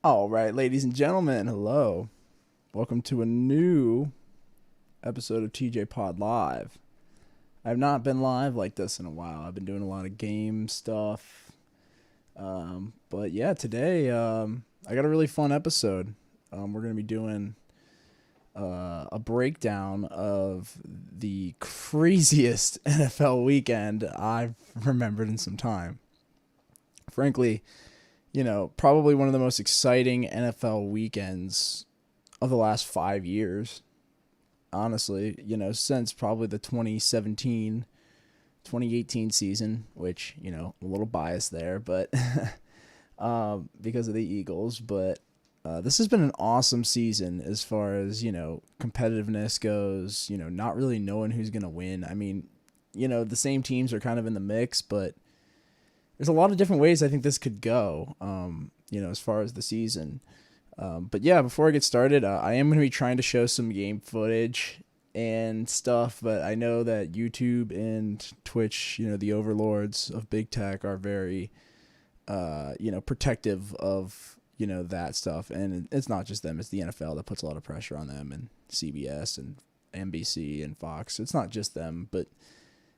All right, ladies and gentlemen, hello. Welcome to a new episode of TJ Pod Live. I've not been live like this in a while. I've been doing a lot of game stuff. But yeah, today I got a really fun episode. We're going to be doing a breakdown of the craziest NFL weekend I've remembered in some time. Frankly, probably one of the most exciting NFL weekends of the last 5 years. Honestly, since probably the 2018 season, which, a little biased there, but because of the Eagles. But this has been an awesome season as far as, competitiveness goes, not really knowing who's going to win. I mean, the same teams are kind of in the mix, but there's a lot of different ways I think this could go, as far as the season. But yeah, before I get started, I am going to be trying to show some game footage and stuff, but I know that YouTube and Twitch, the overlords of big tech are very, protective of, that stuff. And it's not just them, it's the NFL that puts a lot of pressure on them, and CBS and NBC and Fox. It's not just them, but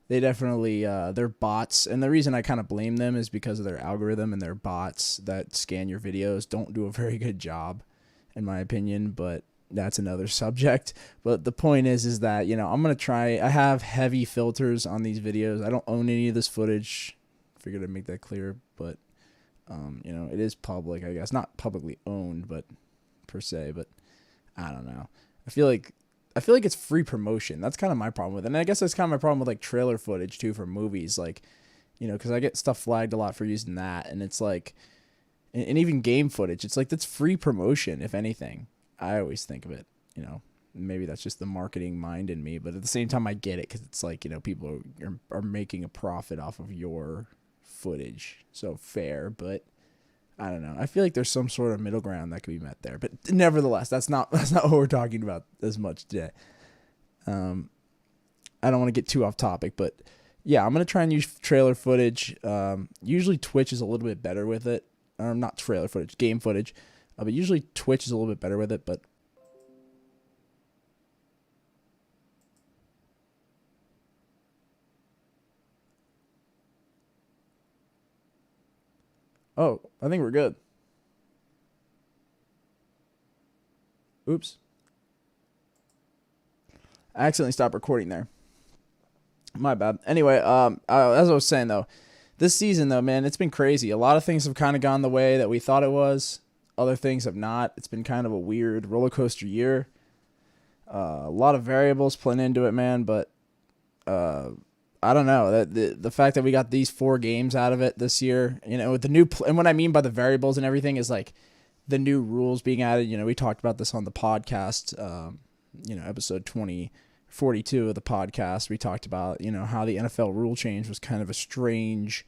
they definitely, they're bots. And the reason I kind of blame them is because of their algorithm, and their bots that scan your videos don't do a very good job, in my opinion, but that's another subject. But the point is that, I'm going to try, I have heavy filters on these videos. I don't own any of this footage. Figured I'd make that clear, but, it is public, I guess. Not publicly owned, but per se, but I don't know. I feel like it's free promotion. That's kind of my problem with it. And I guess that's kind of my problem with like trailer footage too for movies. Like, because I get stuff flagged a lot for using that. And it's like, and even game footage, it's like, that's free promotion, if anything. I always think of it, maybe that's just the marketing mind in me. But at the same time, I get it because it's like, people are making a profit off of your footage. So fair, but I don't know. I feel like there's some sort of middle ground that could be met there, but nevertheless, that's not what we're talking about as much today. I don't want to get too off topic, but yeah, I'm going to try and use trailer footage. Usually Twitch is a little bit better with it. Not trailer footage, game footage. But usually Twitch is a little bit better with it, but oh, I think we're good. Oops. I accidentally stopped recording there. My bad. Anyway, as I was saying though, this season though, man, it's been crazy. A lot of things have kind of gone the way that we thought it was. Other things have not. It's been kind of a weird roller coaster year. A lot of variables playing into it, man, but I don't know. The fact that we got these 4 games out of it this year, with the new and what I mean by the variables and everything is like the new rules being added. We talked about this on the podcast, episode 42 of the podcast. We talked about, how the NFL rule change was kind of a strange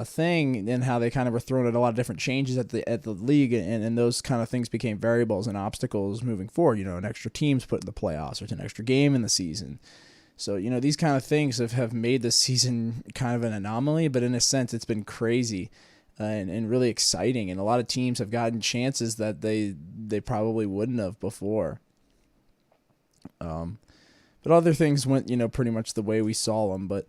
thing, and how they kind of were throwing at a lot of different changes at the league, and those kind of things became variables and obstacles moving forward. An extra teams put in the playoffs, or it's an extra game in the season. So, these kind of things have made this season kind of an anomaly, but in a sense, it's been crazy and really exciting. And a lot of teams have gotten chances that they probably wouldn't have before. But other things went, pretty much the way we saw them. But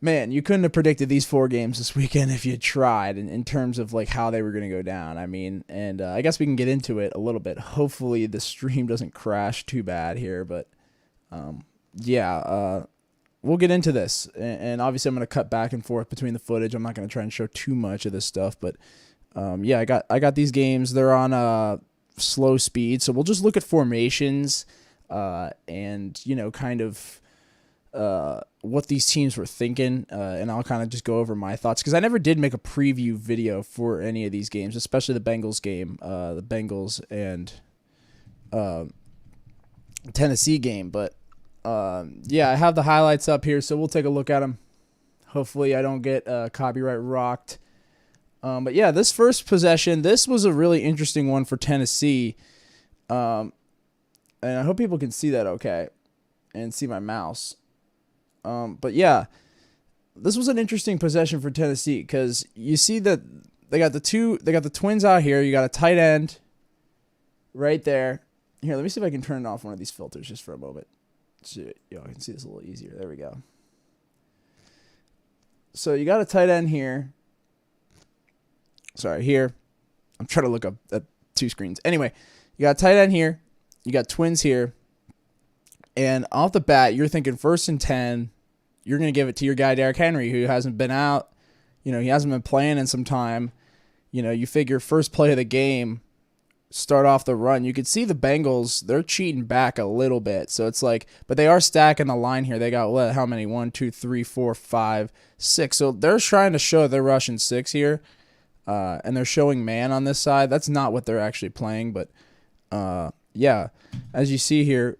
man, you couldn't have predicted these 4 games this weekend if you tried in terms of like how they were going to go down. I mean, and I guess we can get into it a little bit. Hopefully the stream doesn't crash too bad here, but we'll get into this. And obviously I'm going to cut back and forth between the footage. I'm not going to try and show too much of this stuff, but I got these games. They're on slow speed, so we'll just look at formations and kind of what these teams were thinking, and I'll kind of just go over my thoughts, because I never did make a preview video for any of these games, especially the Bengals game, the Bengals and Tennessee game. But I have the highlights up here, so we'll take a look at them. Hopefully I don't get copyright rocked. But yeah, this first possession, this was a really interesting one for Tennessee. And I hope people can see that okay and see my mouse. But yeah, this was an interesting possession for Tennessee, because you see that they got the Twins out here. You got a tight end right there. Here, let me see if I can turn off one of these filters just for a moment. So I can see this a little easier. There we go. So you got a tight end here. Sorry, here. I'm trying to look up at two screens. Anyway, you got a tight end here. You got Twins here. And off the bat, you're thinking 1st and 10. You're going to give it to your guy, Derrick Henry, who hasn't been out. He hasn't been playing in some time. You figure first play of the game, start off the run. You could see the Bengals, they're cheating back a little bit. So it's like, but they are stacking the line here. They got how many? 1, 2, 3, 4, 5, 6. So they're trying to show they're rushing 6 here. And they're showing man on this side. That's not what they're actually playing. But, yeah, as you see here,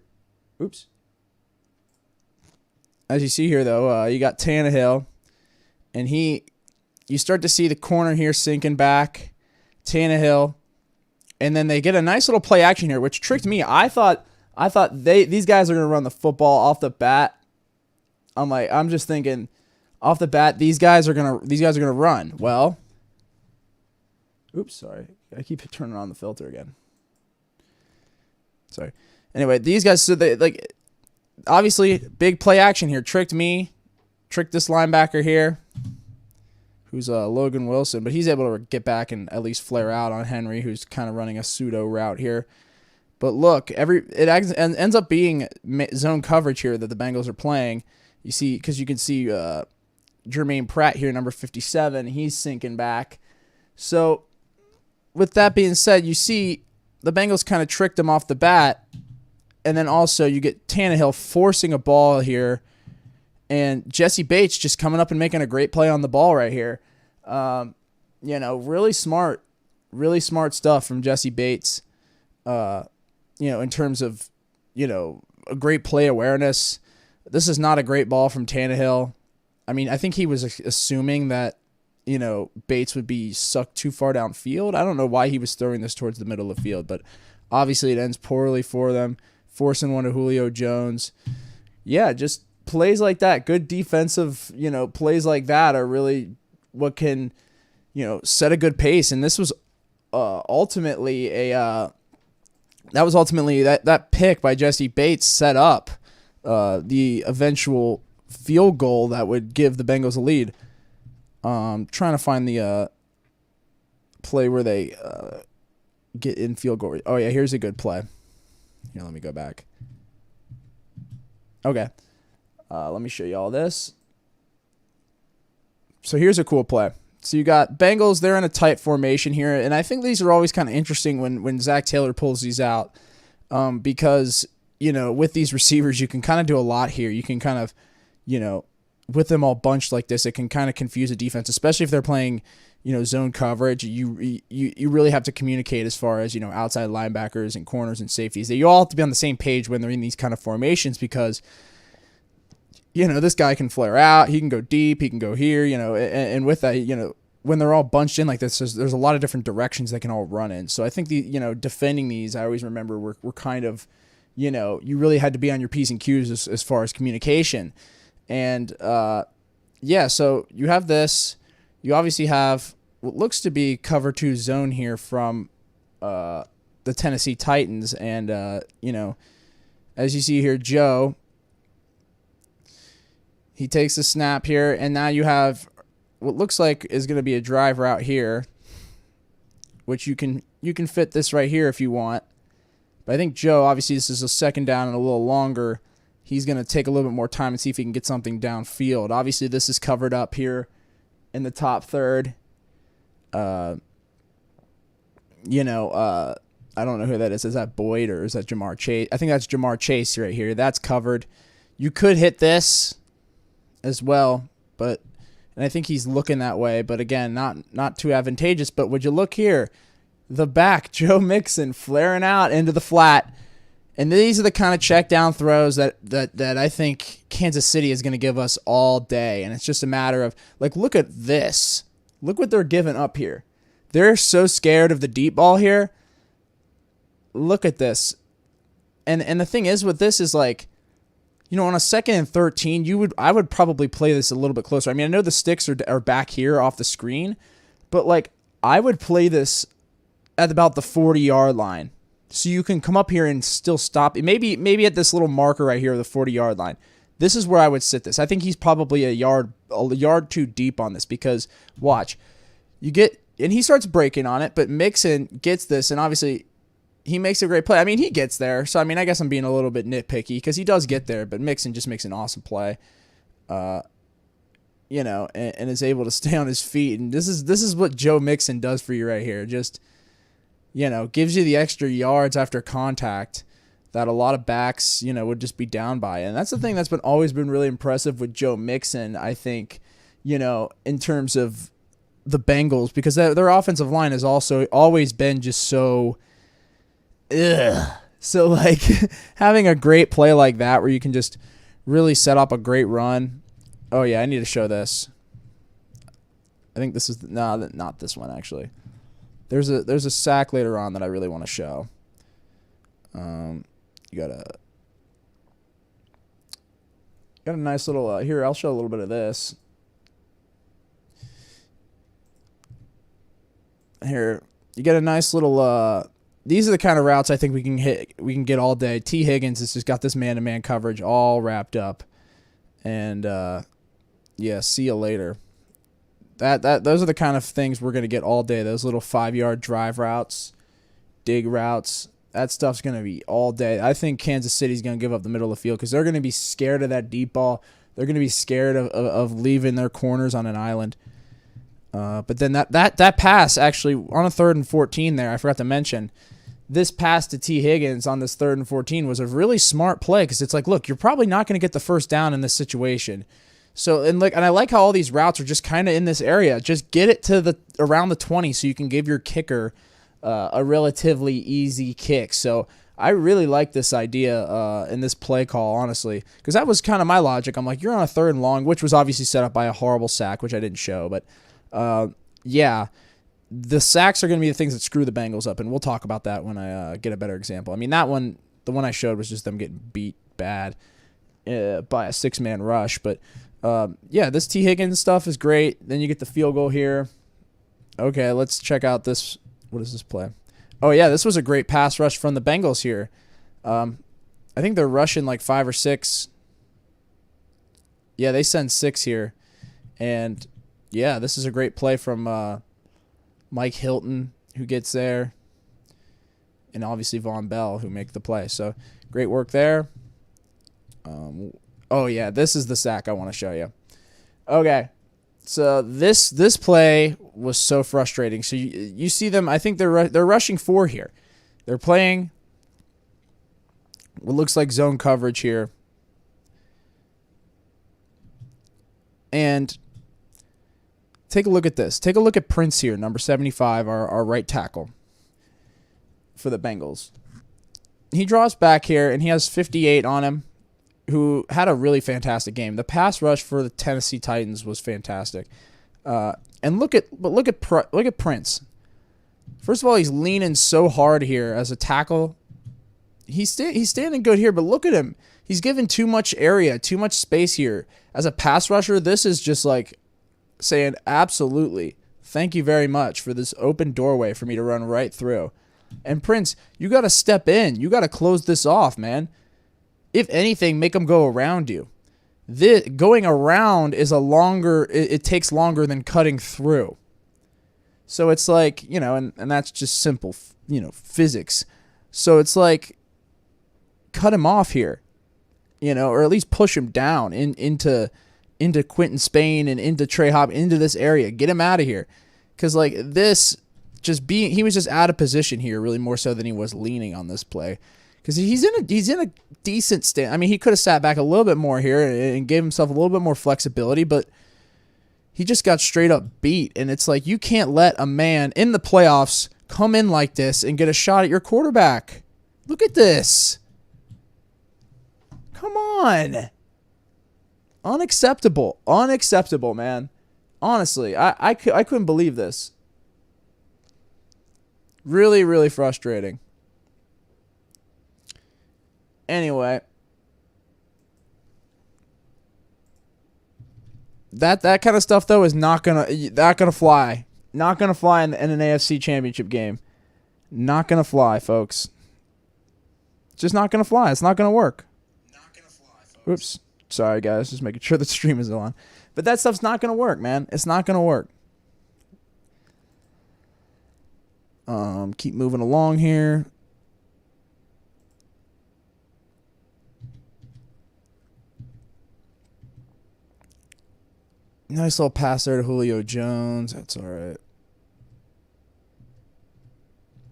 As you see here, though, you got Tannehill. And you start to see the corner here sinking back. Tannehill. And then they get a nice little play action here, which tricked me. I thought these guys are going to run the football off the bat. I'm just thinking off the bat, these guys are going to run. Well, sorry. I keep turning on the filter again. Sorry. Anyway, these guys, so they obviously big play action here. Tricked me. Tricked this linebacker here, who's Logan Wilson, but he's able to get back and at least flare out on Henry, who's kind of running a pseudo route here. But look, it ends up being zone coverage here that the Bengals are playing. You see, because you can see Jermaine Pratt here, number 57. He's sinking back. So with that being said, you see the Bengals kind of tricked him off the bat. And then also you get Tannehill forcing a ball here. And Jesse Bates just coming up and making a great play on the ball right here. Really smart stuff from Jesse Bates. In terms of, a great play awareness. This is not a great ball from Tannehill. I mean, I think he was assuming that, Bates would be sucked too far downfield. I don't know why he was throwing this towards the middle of the field, but obviously it ends poorly for them, forcing one to Julio Jones. Yeah, just plays like that, good defensive, plays like that are really what can, set a good pace. And this was ultimately that pick by Jesse Bates set up the eventual field goal that would give the Bengals a lead. Trying to find the play where they get in field goal. Oh, yeah, here's a good play. Here, let me go back. Okay. Let me show you all this. So here's a cool play. So you got Bengals, they're in a tight formation here, and I think these are always kind of interesting when Zach Taylor pulls these out because, with these receivers, you can kind of do a lot here. You can kind of, with them all bunched like this, it can kind of confuse a defense, especially if they're playing, zone coverage. You really have to communicate as far as, outside linebackers and corners and safeties. You all have to be on the same page when they're in these kind of formations because, this guy can flare out, he can go deep, he can go here, and with that, when they're all bunched in like this, there's a lot of different directions they can all run in. So I think defending these, I always remember we're kind of, you really had to be on your P's and Q's as far as communication. And, so you have this. You obviously have what looks to be cover 2 zone here from the Tennessee Titans. And, as you see here, Joe, he takes a snap here, and now you have what looks like is going to be a drive route here, which you can fit this right here if you want. But I think Joe, obviously this is a second down and a little longer. He's going to take a little bit more time and see if he can get something downfield. Obviously, this is covered up here in the top third. I don't know who that is. Is that Boyd or is that Jamar Chase? I think that's Jamar Chase right here. That's covered. You could hit this as well, and I think he's looking that way. But again, not too advantageous. But would you look here? The back, Joe Mixon, flaring out into the flat. And these are the kind of check down throws that I think Kansas City is going to give us all day. And it's just a matter of, look at this. Look what they're giving up here. They're so scared of the deep ball here. Look at this. And the thing is with this is on a 2nd and 13, I would probably play this a little bit closer. I mean, I know the sticks are back here off the screen, but I would play this at about the 40-yard line. So you can come up here and still stop. Maybe at this little marker right here, the 40-yard line. This is where I would sit this. I think he's probably a yard too deep on this because, watch, and he starts breaking on it, but Mixon gets this, and obviously he makes a great play. I mean, he gets there, so I mean, I guess I'm being a little bit nitpicky because he does get there, but Mixon just makes an awesome play, you know, and is able to stay on his feet. And this is what Joe Mixon does for you right here. Just, you know, gives you the extra yards after contact that a lot of backs, you know, would just be down by. And that's the thing that's always been really impressive with Joe Mixon, I think, you know, in terms of the Bengals, because their offensive line has also always been just so, So, like, having a great play like that where you can just really set up a great run. Oh, yeah, I need to show this. I think this is, not this one, actually. There's a sack later on that I really want to show. You got a nice little, here, I'll show a little bit of this. Here, you get a nice little, these are the kind of routes I think we can get all day. T. Higgins has just got this man-to-man coverage all wrapped up. And, yeah, see you later. Those are the kind of things we're going to get all day. Those little 5-yard drive routes, dig routes. That stuff's going to be all day. I think Kansas City's going to give up the middle of the field because they're going to be scared of that deep ball. They're going to be scared of leaving their corners on an island. But then that pass, actually, on a 3rd and 14 there, I forgot to mention, this pass to T. Higgins on this 3rd and 14 was a really smart play because it's like, look, you're probably not going to get the first down in this situation. So, and I like how all these routes are just kind of in this area. Just get it to around the 20 so you can give your kicker a relatively easy kick. So I really like this idea in this play call, honestly, because that was kind of my logic. I'm like, you're on a 3rd and long, which was obviously set up by a horrible sack, which I didn't show. But, yeah, the sacks are going to be the things that screw the Bengals up, and we'll talk about that when I get a better example. I mean, the one I showed was just them getting beat bad by a 6-man rush. But, yeah, this T. Higgins stuff is great. Then you get the field goal here. Okay, let's check out this. What is this play? Oh, yeah, this was a great pass rush from the Bengals here. I think they're rushing like 5 or 6. Yeah, they send 6 here. And, yeah, this is a great play from Mike Hilton, who gets there. And obviously Von Bell, who make the play. So, great work there. Oh, yeah, this is the sack I want to show you. Okay. So this play was so frustrating. So you see them. I think they're rushing 4 here. They're playing what looks like zone coverage here, and take a look at this. Take a look at Prince here, number 75, our right tackle for the Bengals. He draws back here, and he has 58 on him, who had a really fantastic game. The pass rush for the Tennessee Titans was fantastic. And look at Prince. First of all, he's leaning so hard here as a tackle. He's standing good here, but look at him. He's given too much area, too much space here. As a pass rusher, this is just like saying, absolutely, thank you very much for this open doorway for me to run right through. And Prince, you got to step in. You got to close this off, man. If anything, make them go around you. Going around is it takes longer than cutting through. So it's like, and that's just simple, physics. So it's like, cut him off here, or at least push him down into Quentin Spain and into Trey Hop, into this area. Get him out of here. Because like this, he was just out of position here, really more so than he was leaning on this play. Because he's in a decent stand. I mean, he could have sat back a little bit more here and gave himself a little bit more flexibility, but he just got straight up beat. And it's like, you can't let a man in the playoffs come in like this and get a shot at your quarterback. Look at this. Come on. Unacceptable. Unacceptable, man. Honestly, I couldn't believe this. Really, really frustrating. Anyway, that kind of stuff though is not gonna fly Not going to fly in an AFC championship game. Not going to fly, folks. It's just not going to fly. It's not going to work. Not going to fly, folks. Oops. Sorry, guys. Just making sure the stream is on. But that stuff's not going to work, man. It's not going to work. Keep moving along here. Nice little pass there to Julio Jones. That's all right.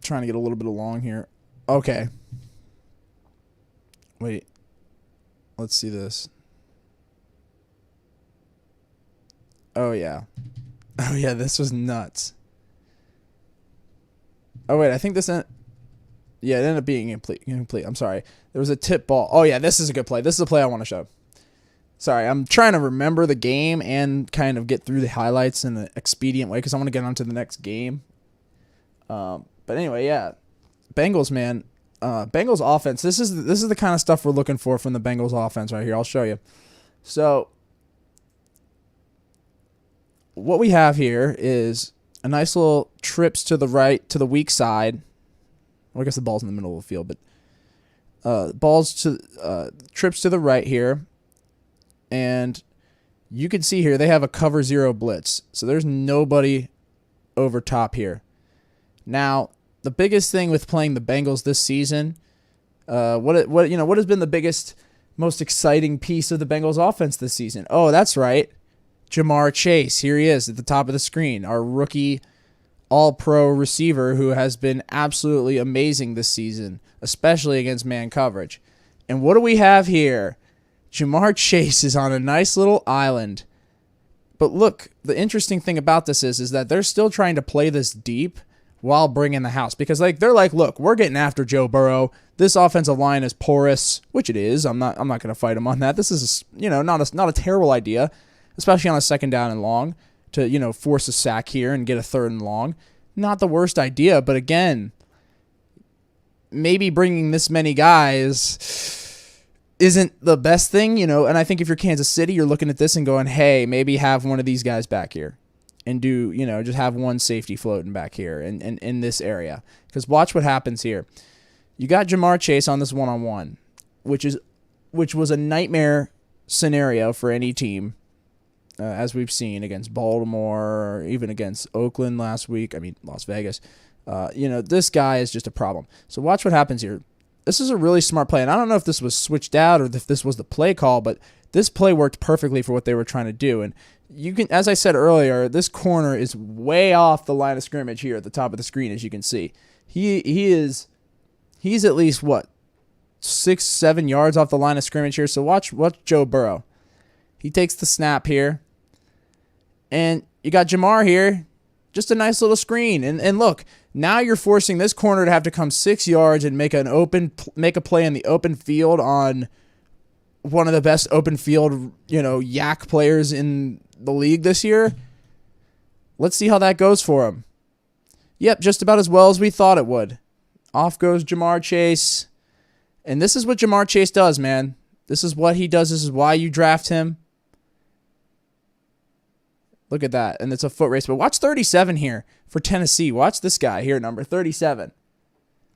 Trying to get a little bit along here. Okay. Wait. Let's see this. Oh, yeah. Oh, yeah, this was nuts. Oh, wait, I think this... Yeah, it ended up being incomplete. I'm sorry. There was a tip ball. Oh, yeah, this is a good play. This is a play I want to show. Sorry, I'm trying to remember the game and kind of get through the highlights in an expedient way because I want to get on to the next game. But anyway, yeah. Bengals, man. Bengals offense. This is the kind of stuff we're looking for from the Bengals offense right here. I'll show you. So, what we have here is a nice little trips to the right, to the weak side. Well, I guess the ball's in the middle of the field, but trips to the right here. And you can see here they have a cover 0 blitz. So there's nobody over top here. Now, the biggest thing with playing the Bengals this season, what has been the biggest, most exciting piece of the Bengals offense this season? Oh, that's right. Jamar Chase. Here he is at the top of the screen, our rookie all-pro receiver who has been absolutely amazing this season, especially against man coverage. And what do we have here? Jamar Chase is on a nice little island. But look, the interesting thing about this is that they're still trying to play this deep while bringing the house. Because they're like, look, we're getting after Joe Burrow. This offensive line is porous, which it is. I'm not going to fight him on that. This is, not a terrible idea, especially on a 2nd down and long, to, force a sack here and get a 3rd and long. Not the worst idea, but again, maybe bringing this many guys isn't the best thing, and I think if you're Kansas City, you're looking at this and going, hey, maybe have one of these guys back here and do, just have one safety floating back here and in this area. Because watch what happens here. You got Jamar Chase on this one-on-one, which was a nightmare scenario for any team, as we've seen against Baltimore or even against Oakland last week. I mean, Las Vegas. This guy is just a problem. So watch what happens here. This is a really smart play, and I don't know if this was switched out or if this was the play call, but this play worked perfectly for what they were trying to do. And you can, as I said earlier, this corner is way off the line of scrimmage here at the top of the screen, as you can see. He's at least, 6-7 yards off the line of scrimmage here. So watch Joe Burrow. He takes the snap here, and you got Jamar here. Just a nice little screen. And look, now you're forcing this corner to have to come 6 yards and make a play in the open field on one of the best open field, yak players in the league this year. Let's see how that goes for him. Yep, just about as well as we thought it would. Off goes Jamar Chase. And this is what Jamar Chase does, man. This is what he does. This is why you draft him. Look at that. And it's a foot race. But watch 37 here for Tennessee. Watch this guy here, number 37.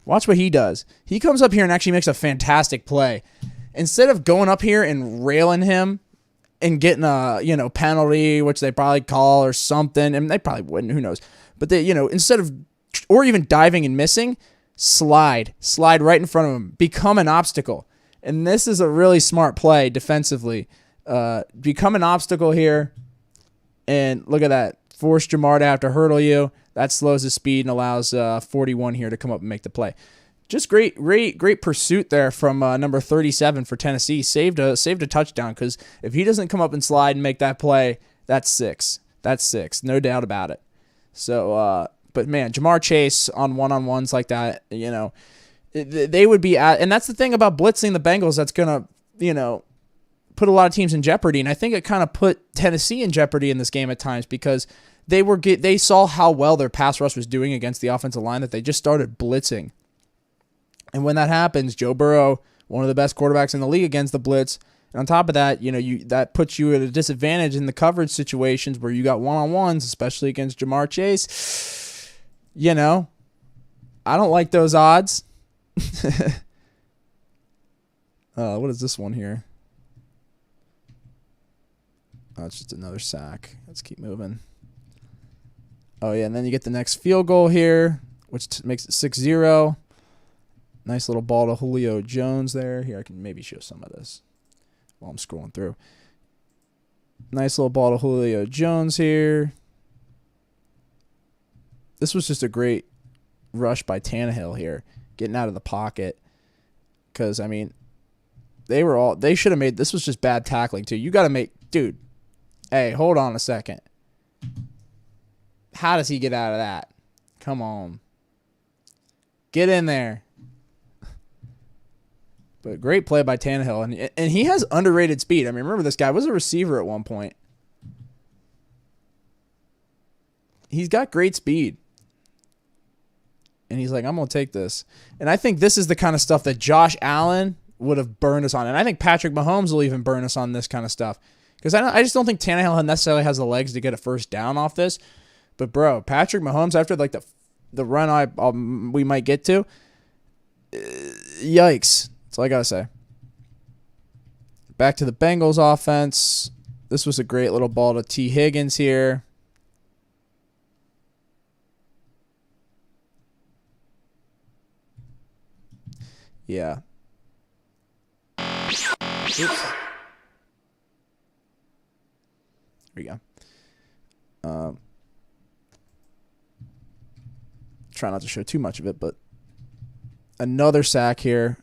Watch what he does. He comes up here and actually makes a fantastic play. Instead of going up here and railing him and getting a, penalty, which they probably call or something, and they probably wouldn't, who knows. But they, instead of, or even diving and missing, slide right in front of him, become an obstacle. And this is a really smart play defensively. Become an obstacle here. And look at that. Force Jamar to have to hurdle you. That slows his speed and allows 41 here to come up and make the play. Just great pursuit there from number 37 for Tennessee. Saved a touchdown, because if he doesn't come up and slide and make that play, that's 6. That's 6. No doubt about it. So, but man, Jamar Chase on one-on-ones like that, they would be at, and that's the thing about blitzing the Bengals that's going to, put a lot of teams in jeopardy. And I think it kind of put Tennessee in jeopardy in this game at times, because they saw how well their pass rush was doing against the offensive line that they just started blitzing. And when that happens, Joe Burrow, one of the best quarterbacks in the league against the blitz, And on top of that, that puts you at a disadvantage in the coverage situations where you got one-on-ones, especially against Jamar Chase. I don't like those odds. What is this one here? Oh, it's just another sack. Let's keep moving. Oh, yeah, and then you get the next field goal here, which makes it 6-0. Nice little ball to Julio Jones there. Here, I can maybe show some of this while I'm scrolling through. Nice little ball to Julio Jones here. This was just a great rush by Tannehill here, getting out of the pocket. Because, they should have made, this was just bad tackling, too. You got to make, dude, hey, hold on a second. How does he get out of that? Come on. Get in there. But great play by Tannehill. And he has underrated speed. Remember this guy was a receiver at one point. He's got great speed. And he's like, I'm going to take this. And I think this is the kind of stuff that Josh Allen would have burned us on. And I think Patrick Mahomes will even burn us on this kind of stuff. Because I just don't think Tannehill necessarily has the legs to get a first down off this. But, bro, Patrick Mahomes, after like the run we might get to, yikes. That's all I got to say. Back to the Bengals offense. This was a great little ball to T. Higgins here. Yeah. Oops. Here we go. Try not to show too much of it, but another sack here.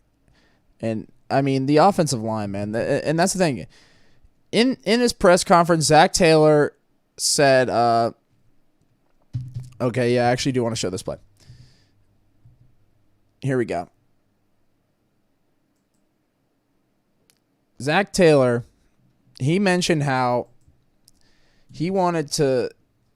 And, the offensive line, man, and that's the thing. In his press conference, Zach Taylor said, okay, yeah, I actually do want to show this play. Here we go. Zach Taylor, he mentioned how he wanted to,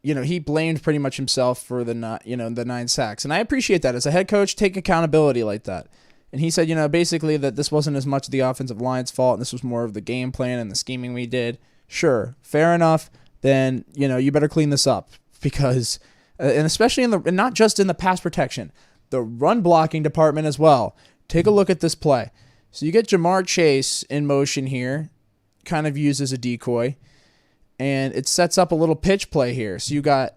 he blamed pretty much himself for the 9 sacks. And I appreciate that. As a head coach, take accountability like that. And he said, basically that this wasn't as much the offensive line's fault, and this was more of the game plan and the scheming we did. Sure, fair enough. Then, you better clean this up because, and especially and not just in the pass protection, the run blocking department as well. Take a look at this play. So you get Jamar Chase in motion here, kind of used as a decoy, and it sets up a little pitch play here. So you got,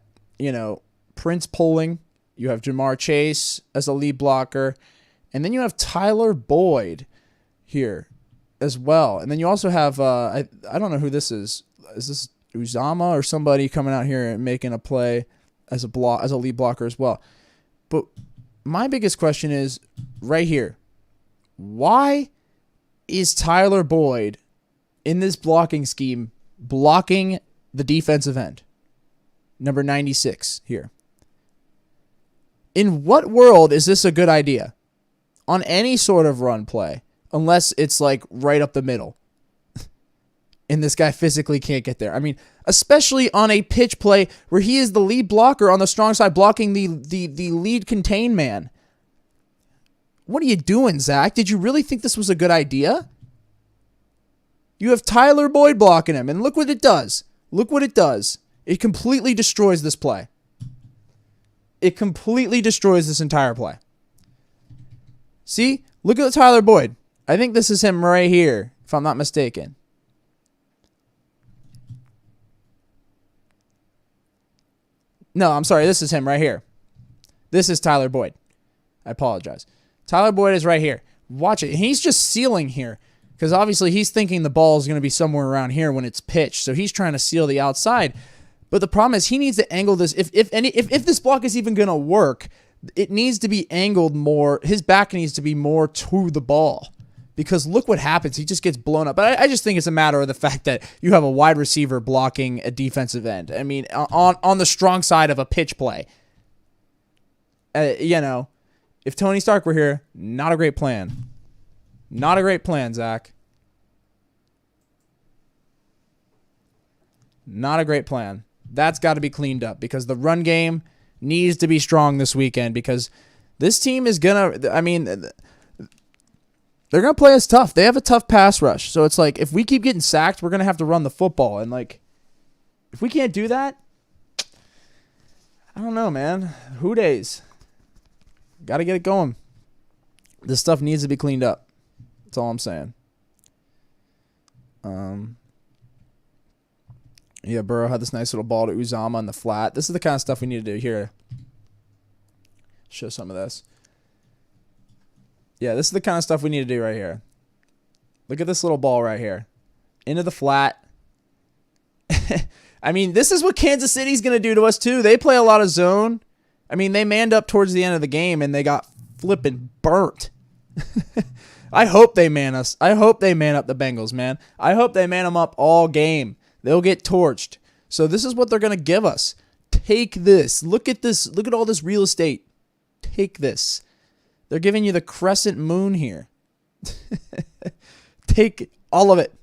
Prince pulling, you have Jamar Chase as a lead blocker, and then you have Tyler Boyd here as well. And then you also have, I don't know who this is. Is this Uzama or somebody coming out here and making a play as a lead blocker as well? But my biggest question is right here. Why is Tyler Boyd in this blocking scheme blocking the defensive end? Number 96 here. In what world is this a good idea? On any sort of run play, unless it's like right up the middle. And this guy physically can't get there. Especially on a pitch play where he is the lead blocker on the strong side blocking the lead contain man. What are you doing, Zach? Did you really think this was a good idea? You have Tyler Boyd blocking him, and look what it does. Look what it does. It completely destroys this play. It completely destroys this entire play. See? Look at Tyler Boyd. I think this is him right here, if I'm not mistaken. No, I'm sorry. This is him right here. This is Tyler Boyd. I apologize. Tyler Boyd is right here. Watch it. He's just sealing here because obviously he's thinking the ball is going to be somewhere around here when it's pitched. So he's trying to seal the outside. But the problem is he needs to angle this. If this block is even going to work, it needs to be angled more. His back needs to be more to the ball because look what happens. He just gets blown up. But I just think it's a matter of the fact that you have a wide receiver blocking a defensive end. On the strong side of a pitch play. If Tony Stark were here, not a great plan. Not a great plan, Zach. Not a great plan. That's got to be cleaned up because the run game needs to be strong this weekend because this team is going to, they're going to play us tough. They have a tough pass rush. So it's like, if we keep getting sacked, we're going to have to run the football. And, like, if we can't do that, I don't know, man. Who days? Got to get it going. This stuff needs to be cleaned up. That's all I'm saying. Yeah, Burrow had this nice little ball to Uzama in the flat. This is the kind of stuff we need to do here. Show some of this. Yeah, this is the kind of stuff we need to do right here. Look at this little ball right here. Into the flat. I mean, this is what Kansas City's going to do to us too. They play a lot of zone. I mean, they manned up towards the end of the game, and they got flipping burnt. I hope they man us. I hope they man up the Bengals, man. I hope they man them up all game. They'll get torched. So this is what they're going to give us. Take this. Look at this. Look at all this real estate. Take this. They're giving you the crescent moon here. Take all of it.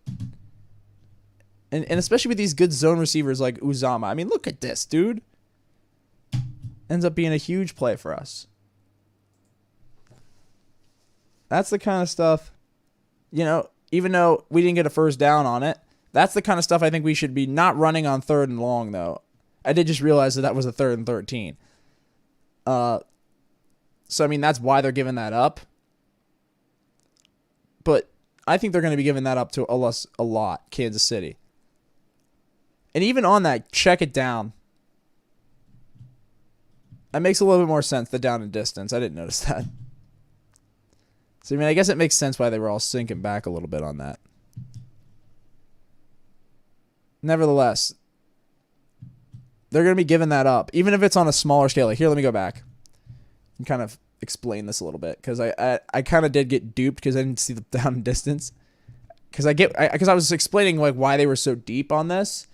And especially with these good zone receivers like Uzama. I mean, look at this, dude. Ends up being a huge play for us. That's the kind of stuff, you know, even though we didn't get a first down on it, that's the kind of stuff I think we should be not running on 3rd and long, though. I did just realize that was a 3rd and 13. So, I mean, that's why they're giving that up. But I think they're going to be giving that up to a lot, Kansas City. And even on that, check it down. That makes a little bit more sense, the down and distance. I didn't notice that. So, I mean, I guess it makes sense why they were all sinking back a little bit on that. Nevertheless, they're going to be giving that up, even if it's on a smaller scale. Like, here, let me go back and kind of explain this a little bit, because I kind of did get duped because I didn't see the down and distance. Because I was explaining like why they were so deep on this,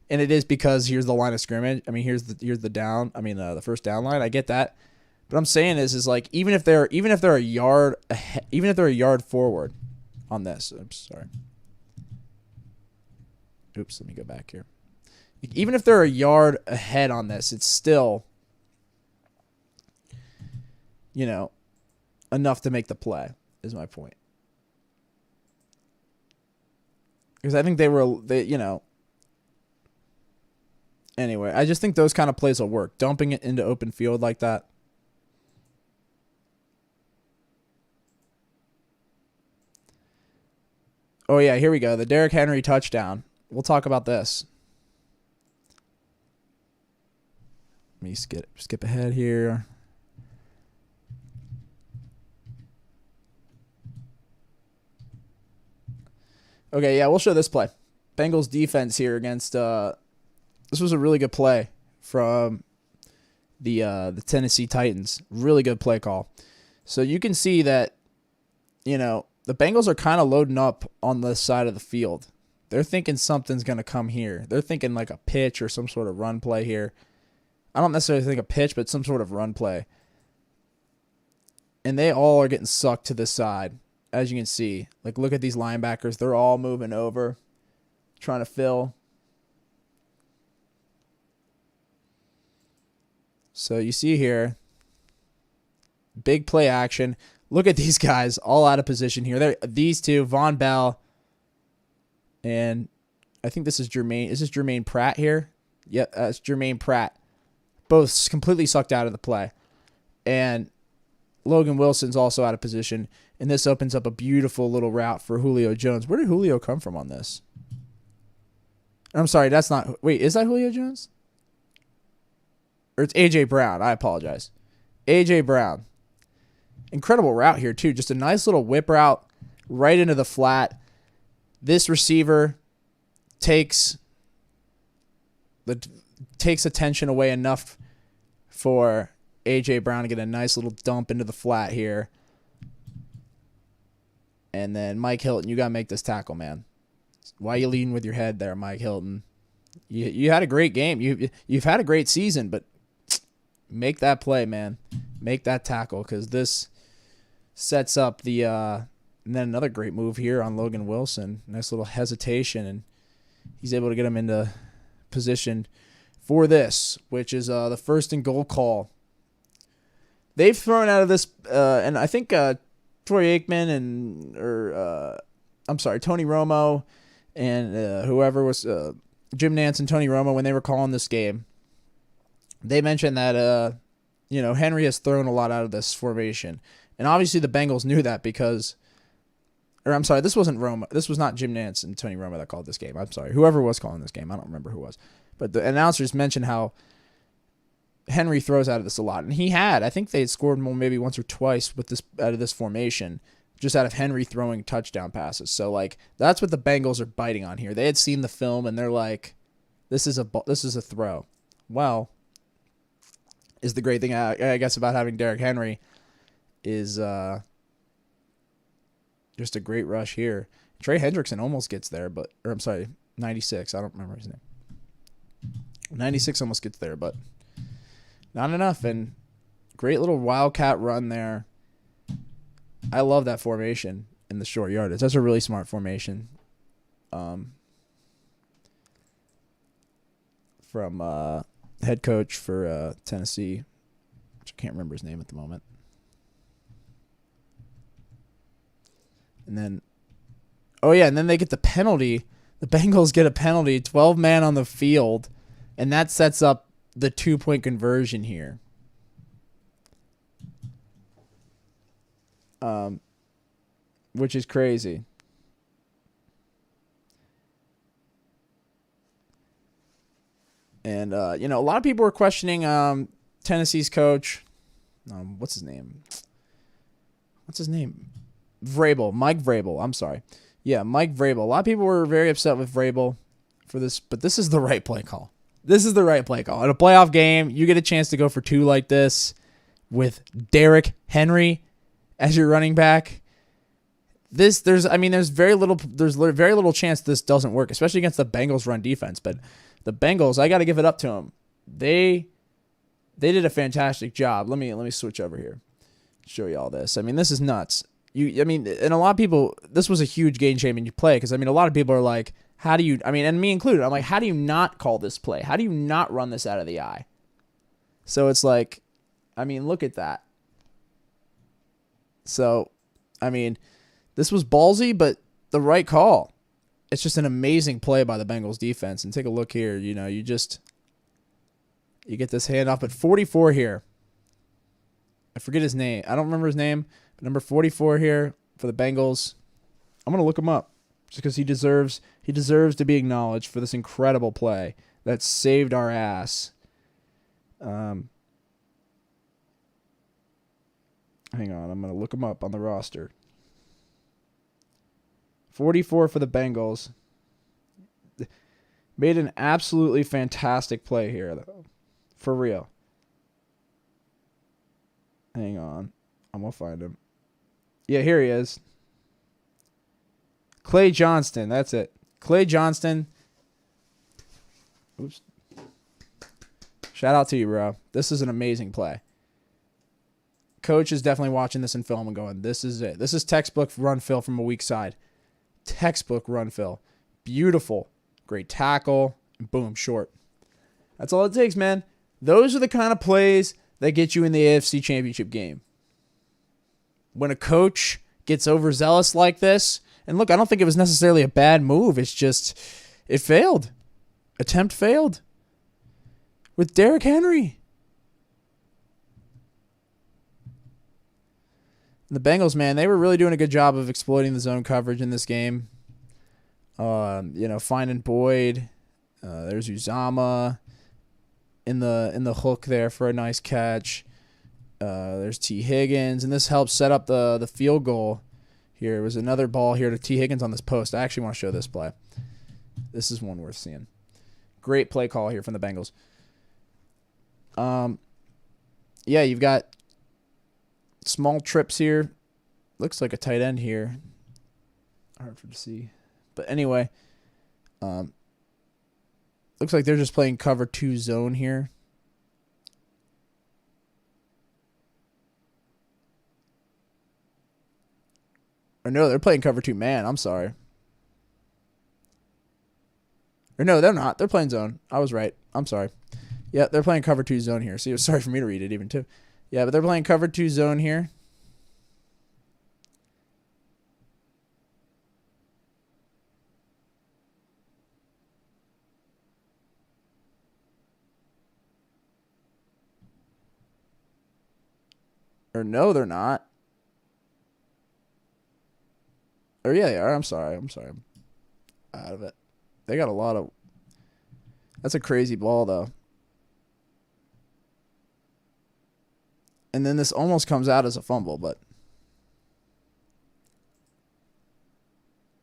and it is because here's the line of scrimmage. I mean, here's the down. I mean, the first down line. I get that. But I'm saying is like even if they're a yard ahead, even if they're a yard forward on this. Oops, sorry. Oops, let me go back here. Even if they're a yard ahead on this, it's still, you know, enough to make the play. Is my point. Because I think they you know. Anyway, I just think those kind of plays will work. Dumping it into open field like that. Oh, yeah, here we go. The Derrick Henry touchdown. We'll talk about this. Let me skip ahead here. Okay, yeah, we'll show this play. Bengals defense here against... this was a really good play from the Tennessee Titans. Really good play call. So you can see that, you know, the Bengals are kind of loading up on this side of the field. They're thinking something's going to come here. They're thinking like a pitch or some sort of run play here. I don't necessarily think a pitch, but some sort of run play. And they all are getting sucked to this side, as you can see. Like, look at these linebackers. They're all moving over, trying to fill. So you see here, big play action. Look at these guys all out of position here. These two, Von Bell, and I think this is Jermaine. Is this Jermaine Pratt here? Yep, it's Jermaine Pratt. Both completely sucked out of the play. And Logan Wilson's also out of position. And this opens up a beautiful little route for Julio Jones. Where did Julio come from on this? I'm sorry, that's not... Wait, is that Julio Jones? Or it's A.J. Brown. I apologize. A.J. Brown. Incredible route here, too. Just a nice little whip route right into the flat. This receiver takes attention away enough for A.J. Brown to get a nice little dump into the flat here. And then Mike Hilton, you got to make this tackle, man. Why are you leading with your head there, Mike Hilton? You had a great game. You've had a great season, but make that play, man. Make that tackle, because this sets up the and then another great move here on Logan Wilson. Nice little hesitation, and he's able to get him into position for this, which is the 1st and goal call. They've thrown out of this, and I think Troy Aikman Tony Romo and whoever was Jim Nantz and Tony Romo when they were calling this game, they mentioned that Henry has thrown a lot out of this formation, and obviously the Bengals knew that because. Or I'm sorry, this wasn't Romo. This was not Jim Nantz and Tony Romo that called this game. I'm sorry. Whoever was calling this game, I don't remember who was. But the announcers mentioned how Henry throws out of this a lot. And he had. I think they had scored maybe once or twice with this out of this formation, just out of Henry throwing touchdown passes. So, like, that's what the Bengals are biting on here. They had seen the film, and they're like, this is a throw. Well, is the great thing, I guess, about having Derrick Henry is just a great rush here. Trey Hendrickson almost gets there, 96. I don't remember his name. 96 almost gets there, but not enough. And great little wildcat run there. I love that formation in the short yardage. That's a really smart formation. From head coach for Tennessee, which I can't remember his name at the moment. And then they get the penalty. The Bengals get a penalty, 12-man on the field, and that sets up the 2-point conversion here. Which is crazy. And, a lot of people were questioning Tennessee's coach. What's his name? Mike Vrabel. I'm sorry. Yeah, Mike Vrabel. A lot of people were very upset with Vrabel for this, but this is the right play call. This is the right play call. In a playoff game, you get a chance to go for 2 like this with Derrick Henry as your running back. There's very little chance this doesn't work, especially against the Bengals run defense. But the Bengals, I got to give it up to them. They did a fantastic job. Let me switch over here. Show you all this. This is nuts. And a lot of people, this was a huge game-changing play because, a lot of people are like, how do you, and me included, I'm like, how do you not call this play? How do you not run this out of the eye? So it's like, look at that. So, this was ballsy, but the right call. It's just an amazing play by the Bengals defense. And take a look here. You get this handoff, but 44 here. I forget his name. I don't remember his name. But number 44 here for the Bengals. I'm going to look him up just because he deserves to be acknowledged for this incredible play that saved our ass. Hang on. I'm going to look him up on the roster. 44 for the Bengals. Made an absolutely fantastic play here, though. For real. Hang on. I'm going to find him. Yeah, here he is. Clay Johnston. That's it. Clay Johnston. Oops. Shout out to you, bro. This is an amazing play. Coach is definitely watching this in film and going, this is it. This is textbook run fill from a weak side. Textbook run fill. Beautiful. Great tackle. And boom, short. That's all it takes, man. Those are the kind of plays that get you in the AFC Championship game. When a coach gets overzealous like this, and look, I don't think it was necessarily a bad move. It's just, it failed. Attempt failed. With Derrick Henry. The Bengals, man, they were really doing a good job of exploiting the zone coverage in this game. Finding Boyd. There's Uzama in the hook there for a nice catch. There's T. Higgins, and this helps set up the field goal. Here was another ball here to T. Higgins on this post. I actually want to show this play. This is one worth seeing. Great play call here from the Bengals. You've got small trips here. Looks like a tight end here. Hard for to see. But anyway, looks like they're just playing cover 2 zone here. Or no, they're playing cover 2 man. I'm sorry. Or no, they're not. They're playing zone. I was right. I'm sorry. Yeah, they're playing cover 2 zone here. See, it was sorry for me to read it even too. Yeah, but they're playing cover 2 zone here. Or no, they're not. Or yeah, they are. I'm sorry. I'm out of it. They got a lot of... That's a crazy ball, though. And then this almost comes out as a fumble, but...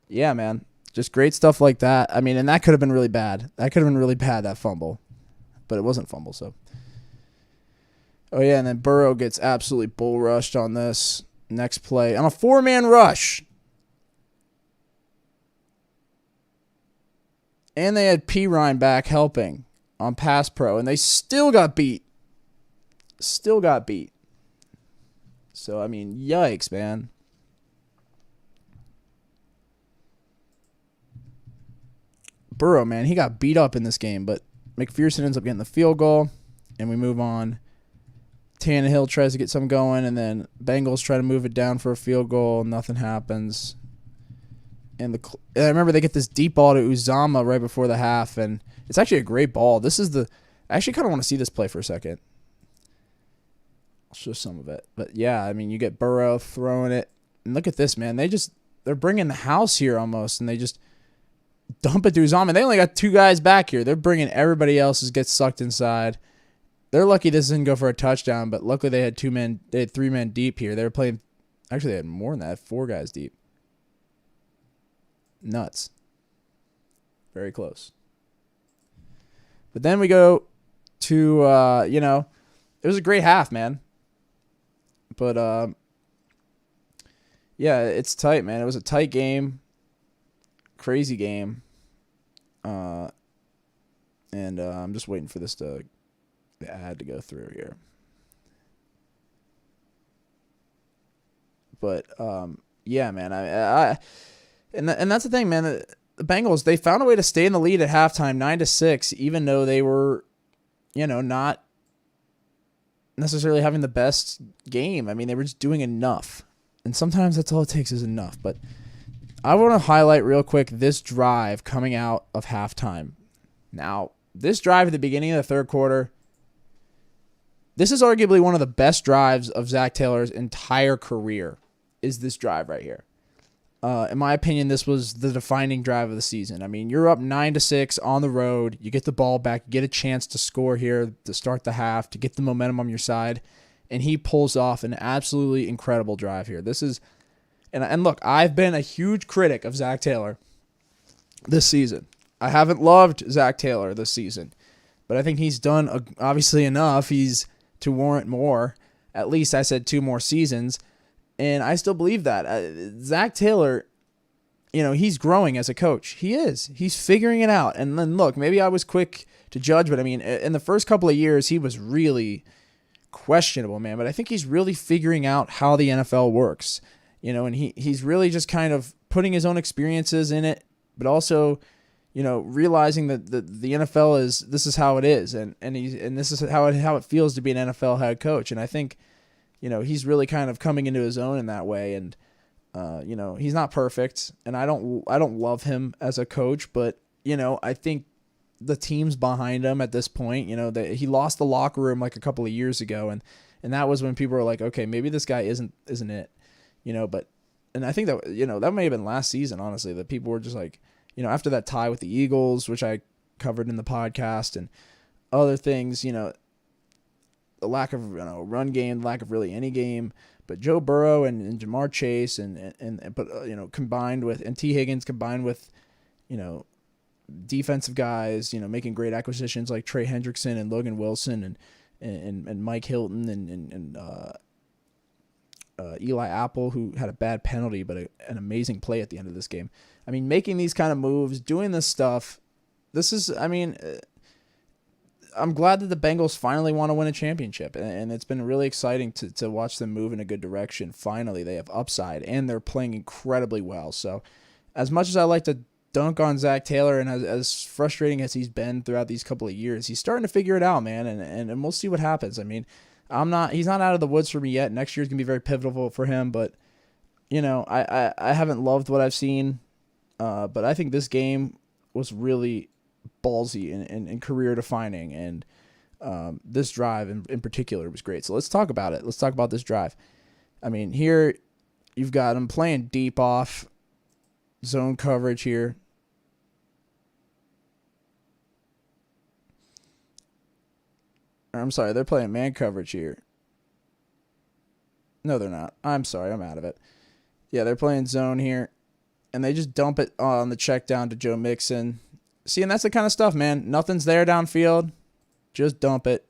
Yeah, man. Just great stuff like that. I mean, and that could have been really bad. That fumble. But it wasn't fumble, so... Oh, yeah, and then Burrow gets absolutely bull rushed on this next play. On a 4-man rush. And they had P. Ryan back helping on pass pro, and they still got beat. So, I mean, yikes, man. Burrow, man, he got beat up in this game, but McPherson ends up getting the field goal, and we move on. Tannehill tries to get something going, and then Bengals try to move it down for a field goal. Nothing happens. And I remember they get this deep ball to Uzama right before the half, and it's actually a great ball. I actually kind of want to see this play for a second. I'll show some of it. But, yeah, I mean, you get Burrow throwing it. And look at this, man. They're bringing the house here almost, and they just dump it to Uzama. They only got 2 guys back here. They're bringing everybody else gets sucked inside. They're lucky this didn't go for a touchdown, but luckily they had 3 men deep here. They were playing, actually they had more than that, 4 guys deep. Nuts. Very close. But then we go to, it was a great half, man. But, yeah, it's tight, man. It was a tight game. Crazy game. And I'm just waiting for the ad to go through here. But, yeah, man, and that's the thing, man. The Bengals, they found a way to stay in the lead at halftime, 9-6, even though they were, not necessarily having the best game. I mean, they were just doing enough. And sometimes that's all it takes is enough. But I want to highlight real quick this drive coming out of halftime. Now, this drive at the beginning of the third quarter, this is arguably one of the best drives of Zach Taylor's entire career, is this drive right here. In my opinion, this was the defining drive of the season. I mean, you're up 9-6 on the road. You get the ball back, you get a chance to score here to start the half, to get the momentum on your side, and he pulls off an absolutely incredible drive here. This is, and look, I've been a huge critic of Zach Taylor this season. I haven't loved Zach Taylor this season, but I think he's done obviously enough. He's to warrant more. At least I said 2 more seasons. And I still believe that. Zach Taylor, he's growing as a coach. He is. He's figuring it out. And then, look, maybe I was quick to judge, but, I mean, in the first couple of years, he was really questionable, man. But I think he's really figuring out how the NFL works. And he's really just kind of putting his own experiences in it, but also, realizing that the NFL this is how it is. And this is how it feels to be an NFL head coach. And I think, he's really kind of coming into his own in that way. And, he's not perfect, and I don't love him as a coach, but, I think the team's behind him at this point. He lost the locker room like a couple of years ago. And that was when people were like, okay, maybe this guy isn't it, but, and I think that, that may have been last season, honestly, that people were just like, after that tie with the Eagles, which I covered in the podcast, and other things, the lack of run game, lack of really any game, but Joe Burrow and Jamar Chase combined with, and T. Higgins combined with, defensive guys, making great acquisitions like Trey Hendrickson and Logan Wilson and Mike Hilton and Eli Apple, who had a bad penalty but an amazing play at the end of this game. I mean, making these kind of moves, doing this stuff, this is, I mean, I'm glad that the Bengals finally want to win a championship, and it's been really exciting to watch them move in a good direction. Finally, they have upside, and they're playing incredibly well. So as much as I like to dunk on Zach Taylor, and as frustrating as he's been throughout these couple of years, he's starting to figure it out, man, and we'll see what happens. I mean, he's not out of the woods for me yet. Next year's going to be very pivotal for him, but, I haven't loved what I've seen, but I think this game was really ballsy and career defining, and This drive in particular was great. So let's talk about it. Let's talk about this drive. I mean, here you've got him playing deep off zone coverage here. I'm sorry, they're playing man coverage here. No, they're not. I'm sorry, I'm out of it. Yeah, they're playing zone here. And they just dump it on the check down to Joe Mixon. See, and that's the kind of stuff, man. Nothing's there downfield. Just dump it.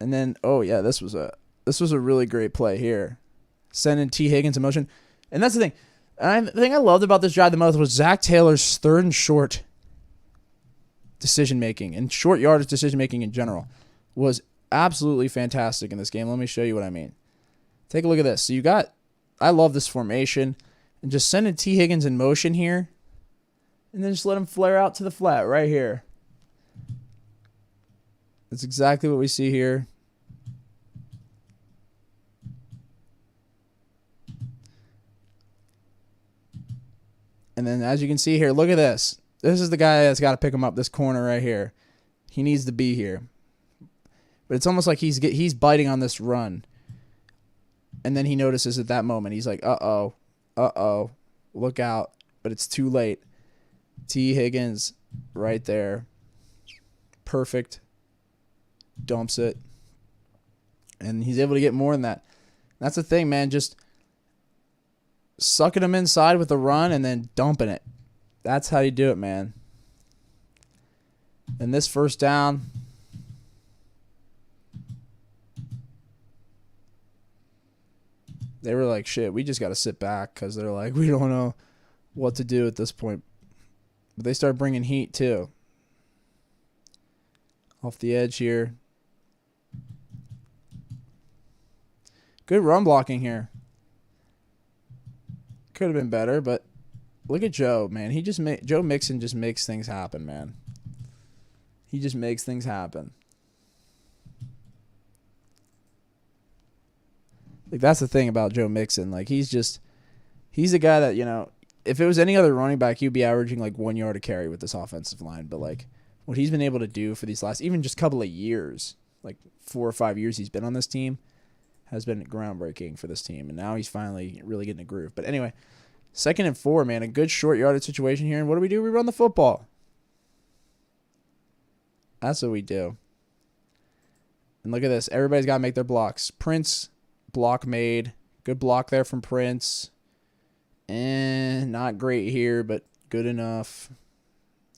And then, oh yeah, this was a really great play here. Sending T. Higgins in motion. And that's the thing. The thing I loved about this drive the most was Zach Taylor's third and short decision-making and short yardage decision-making in general was absolutely fantastic in this game. Let me show you what I mean. Take a look at this. So I love this formation. And just sending T. Higgins in motion here. And then just let him flare out to the flat right here. That's exactly what we see here. And then as you can see here, look at this. This is the guy that's got to pick him up this corner right here. He needs to be here. But it's almost like he's biting on this run. And then he notices at that moment, he's like, uh-oh, look out. But it's too late. T. Higgins right there. Perfect. Dumps it. And he's able to get more than that. That's the thing, man. Just sucking him inside with the run and then dumping it. That's how you do it, man. And this first down, they were like, shit, we just got to sit back because they're like, we don't know what to do at this point. But they start bringing heat too. Off the edge here. Good run blocking here. Could have been better, but look at Joe, man. Joe Mixon just makes things happen, man. He just makes things happen. Like, that's the thing about Joe Mixon. Like, he's a guy that, you know, if it was any other running back, he'd be averaging like 1 yard a carry with this offensive line. But like what he's been able to do for these last even just couple of years, like 4 or 5 years he's been on this team, has been groundbreaking for this team. And now he's finally really getting a groove. But anyway, 2nd and 4, man, a good short yardage situation here. And what do? We run the football. That's what we do. And look at this. Everybody's got to make their blocks. Prince, block made. Good block there from Prince. And not great here, but good enough.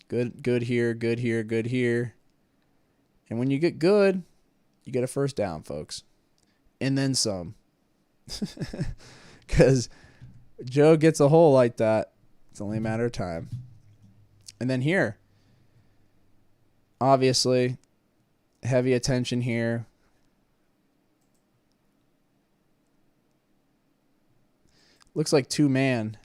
Good here, good here, good here. And when you get good, you get a first down, folks. And then some. Because Joe gets a hole like that, it's only a matter of time. And then here, obviously, heavy attention here. Looks like 2-man.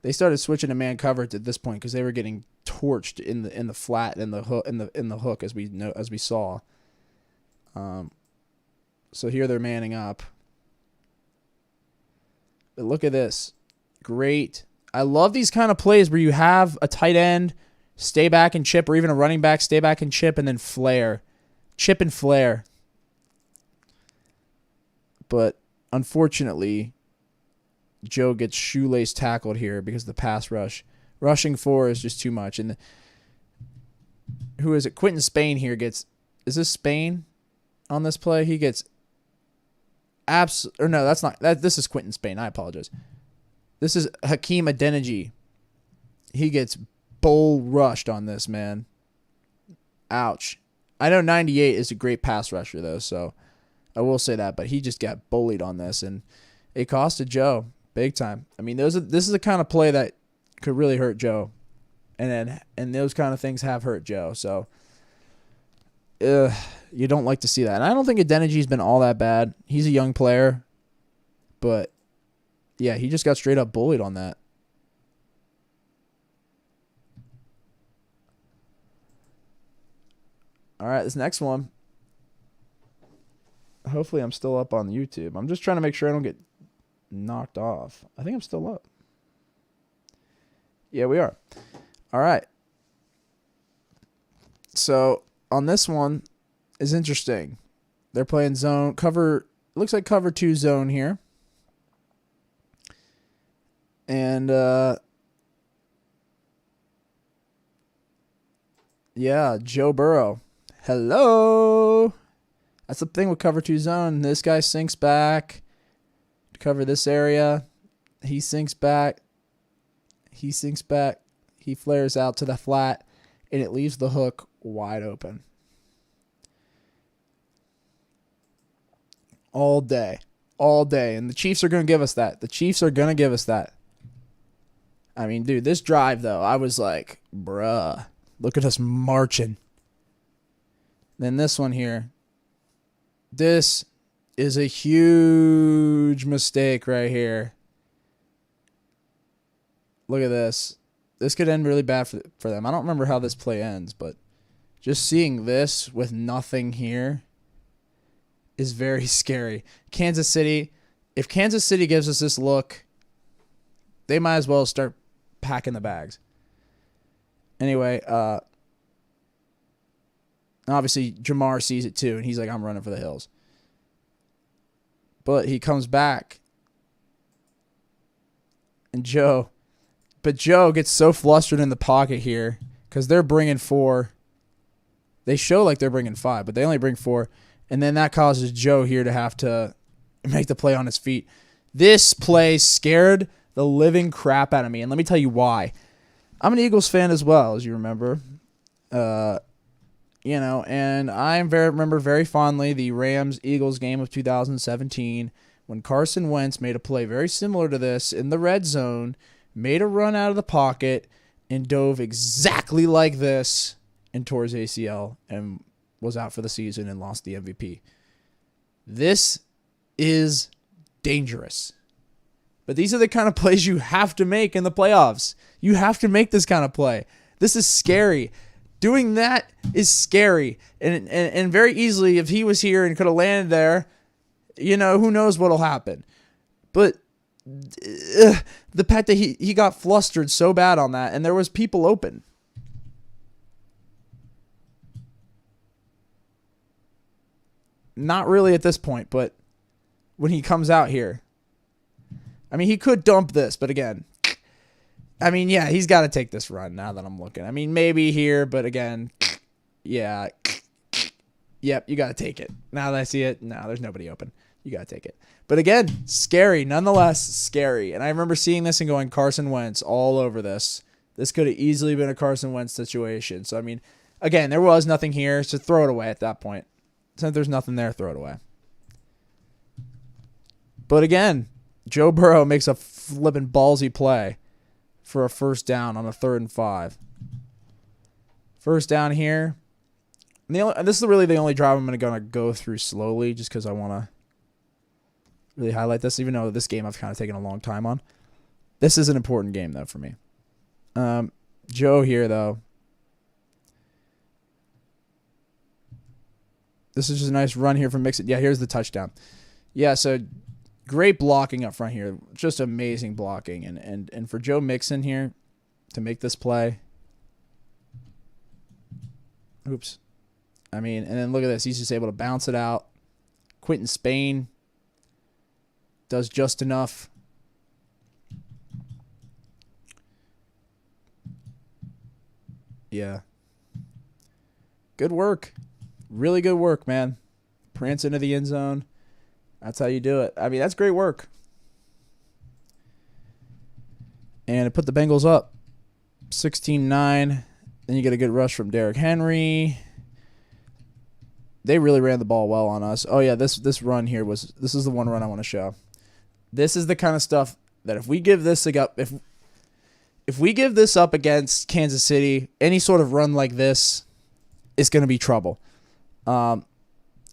They started switching to man coverage at this point because they were getting torched in the flat and the hook in the hook as we saw. So here they're manning up. But look at this. Great. I love these kind of plays where you have a tight end stay back and chip, or even a running back stay back and chip and then flare. Chip and flare. But unfortunately, Joe gets shoelace tackled here because of the pass rush. Rushing 4 is just too much. And who is it? Quentin Spain here gets... Is this Spain on this play? He gets... Or no, that's not... This is Quentin Spain. I apologize. This is Hakeem Adeniji. He gets bull rushed on this, man. Ouch. I know 98 is a great pass rusher, though, so I will say that. But he just got bullied on this, and it costed Joe big time. I mean, this is the kind of play that could really hurt Joe, and those kind of things have hurt Joe. So you don't like to see that. And I don't think Adeniji's been all that bad. He's a young player, but yeah, he just got straight up bullied on that. All right, this next one. Hopefully I'm still up on YouTube. I'm just trying to make sure I don't get knocked off. I think I'm still up. Yeah, we are. All right. So on this one is interesting. They're playing zone cover. Looks like cover 2 zone here. And yeah, Joe Burrow. Hello. That's the thing with cover 2 zone. This guy sinks back to cover this area. He sinks back. He sinks back. He flares out to the flat, and it leaves the hook wide open. All day. All day. And the Chiefs are going to give us that. The Chiefs are going to give us that. I mean, dude, this drive, though, I was like, bruh, look at us marching. Then this one here. This is a huge mistake right here. Look at this. This could end really bad for them. I don't remember how this play ends, but just seeing this with nothing here is very scary. Kansas City, if Kansas City gives us this look, they might as well start packing the bags. Anyway, obviously Jamar sees it too, and he's like, I'm running for the hills. But he comes back, and Joe gets so flustered in the pocket here because they're bringing 4. They show like they're bringing 5, but they only bring 4. And then that causes Joe here to have to make the play on his feet. This play scared the living crap out of me. And let me tell you why. I'm an Eagles fan as well, as you remember. And I remember very fondly the Rams-Eagles game of 2017 when Carson Wentz made a play very similar to this in the red zone, made a run out of the pocket, and dove exactly like this and tore his ACL and was out for the season and lost the MVP. This is dangerous. But these are the kind of plays you have to make in the playoffs. You have to make this kind of play. This is scary. Doing that is scary. And very easily, if he was here and could have landed there, who knows what'll happen. But the fact that he got flustered so bad on that, and there was people open. Not really at this point, but when he comes out here. I mean, he could dump this, but again, I mean, yeah, he's got to take this run now that I'm looking. I mean, maybe here, but again, yeah. Yep, you got to take it. Now that I see it, no, there's nobody open. You got to take it. But again, scary, nonetheless, scary. And I remember seeing this and going, Carson Wentz all over this. This could have easily been a Carson Wentz situation. So, I mean, again, there was nothing here, so throw it away at that point. Since there's nothing there, throw it away. But again, Joe Burrow makes a flippin' ballsy play for a first down on a 3rd and 5. First down here. And this is really the only drive I'm going to go through slowly just because I want to really highlight this, even though this game I've kind of taken a long time on. This is an important game, though, for me. Joe here, though. This is just a nice run here from Mixon. Yeah, here's the touchdown. Yeah, so great blocking up front here. Just amazing blocking. And for Joe Mixon here to make this play. Oops. I mean, and then look at this. He's just able to bounce it out. Quentin Spain does just enough. Yeah. Good work. Really good work, man. Prance into the end zone. That's how you do it. I mean, that's great work. And it put the Bengals up 16-9. Then you get a good rush from Derrick Henry. They really ran the ball well on us. Oh, yeah, this run here this is the one run I want to show. This is the kind of stuff that if we give this up, if we give this up against Kansas City, any sort of run like this is going to be trouble. And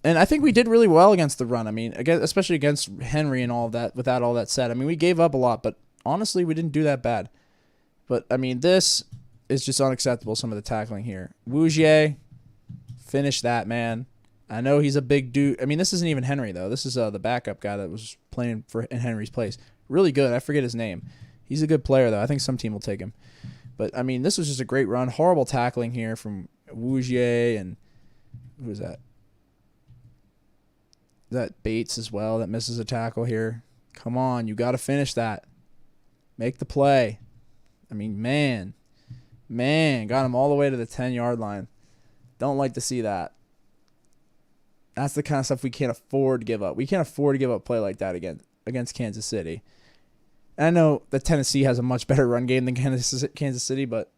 I think we did really well against the run. I mean, again, especially against Henry and all of that, without all that said. I mean, we gave up a lot, but honestly, we didn't do that bad. But, I mean, this is just unacceptable, some of the tackling here. Wougier, finish that, man. I know he's a big dude. I mean, this isn't even Henry, though. This is the backup guy that was playing in Henry's place. Really good. I forget his name. He's a good player, though. I think some team will take him. But, I mean, this was just a great run. Horrible tackling here from Wougier and who is that? Is that Bates as well that misses a tackle here? Come on, you got to finish that. Make the play. I mean, man, got him all the way to the 10-yard line. Don't like to see that. That's the kind of stuff we can't afford to give up. We can't afford to give up play like that against Kansas City. And I know that Tennessee has a much better run game than Kansas City, but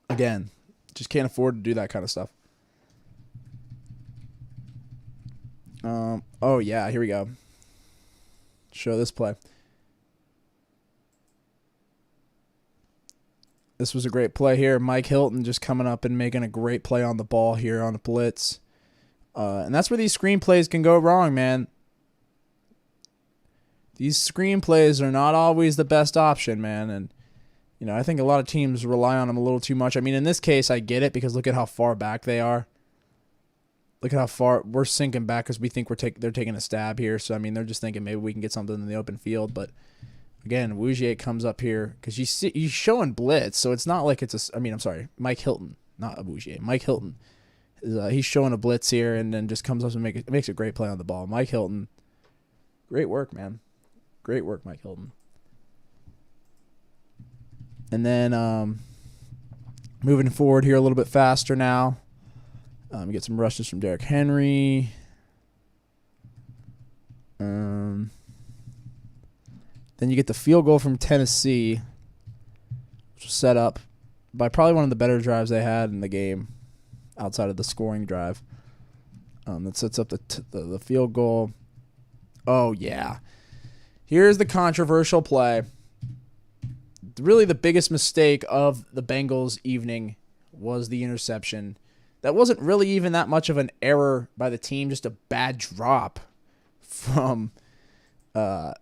again, just can't afford to do that kind of stuff. Oh, yeah, here we go. Show this play. This was a great play here. Mike Hilton just coming up and making a great play on the ball here on a blitz. And that's where these screenplays can go wrong, man. These screenplays are not always the best option, man. And, you know, I think a lot of teams rely on them a little too much. I mean, in this case, I get it because look at how far back they are. Look at how far we're sinking back because we think they're taking a stab here. So, I mean, they're just thinking maybe we can get something in the open field. But, again, Wougier comes up here because he's showing blitz. So, it's not like Mike Hilton, not Wougier. Mike Hilton. He's showing a blitz here and then just comes up and makes a great play on the ball. Mike Hilton, great work, man. Great work, Mike Hilton. And then moving forward here a little bit faster now. We get some rushes from Derrick Henry. Then you get the field goal from Tennessee, which was set up by probably one of the better drives they had in the game outside of the scoring drive. That sets up the field goal. Oh, yeah. Here's the controversial play. Really the biggest mistake of the Bengals' evening was the interception. That wasn't really even that much of an error by the team, just a bad drop from Samaje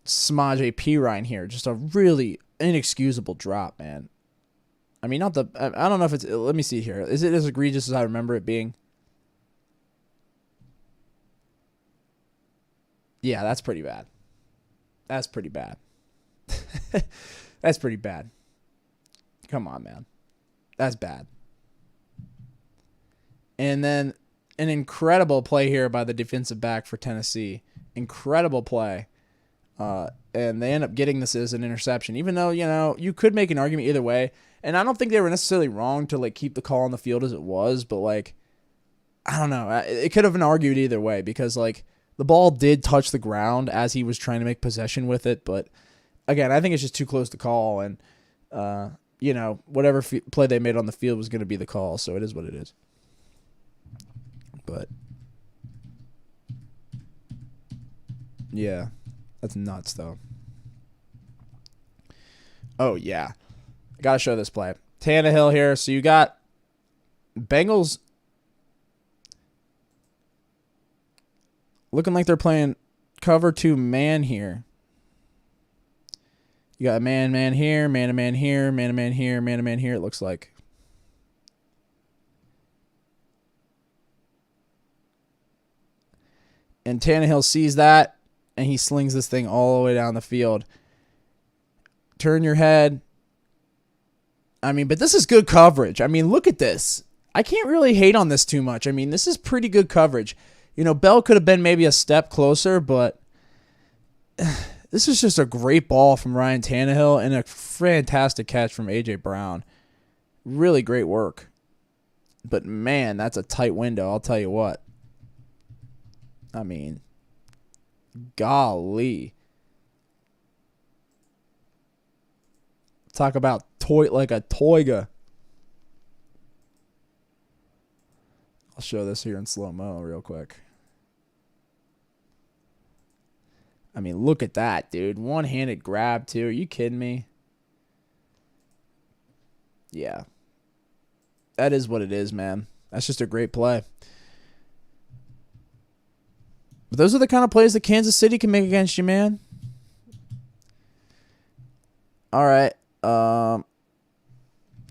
Perine here. Just a really inexcusable drop, man. I mean, I don't know if it's, let me see here. Is it as egregious as I remember it being? Yeah, that's pretty bad. That's pretty bad. That's pretty bad. Come on, man. That's bad. And then an incredible play here by the defensive back for Tennessee. Incredible play. And they end up getting this as an interception, even though, you know, you could make an argument either way. And I don't think they were necessarily wrong to, like, keep the call on the field as it was, but, like, I don't know. It could have been argued either way because, like, the ball did touch the ground as he was trying to make possession with it. But, again, I think it's just too close to call. And, you know, whatever play they made on the field was going to be the call. So it is what it is. But, yeah, that's nuts, though. Oh, yeah. I got to show this play. Tannehill here. So you got Bengals looking like they're playing cover 2 man here. You got a man here, man here, man here, man here, it looks like. And Tannehill sees that, and he slings this thing all the way down the field. Turn your head. I mean, but this is good coverage. I mean, look at this. I can't really hate on this too much. I mean, this is pretty good coverage. You know, Bell could have been maybe a step closer, but this is just a great ball from Ryan Tannehill and a fantastic catch from A.J. Brown. Really great work. But, man, that's a tight window, I'll tell you what. I mean, golly. Talk about toy like a toiga. I'll show this here in slow-mo real quick. I mean, look at that, dude. One-handed grab, too. Are you kidding me? Yeah. That is what it is, man. That's just a great play. But those are the kind of plays that Kansas City can make against you, man. All right.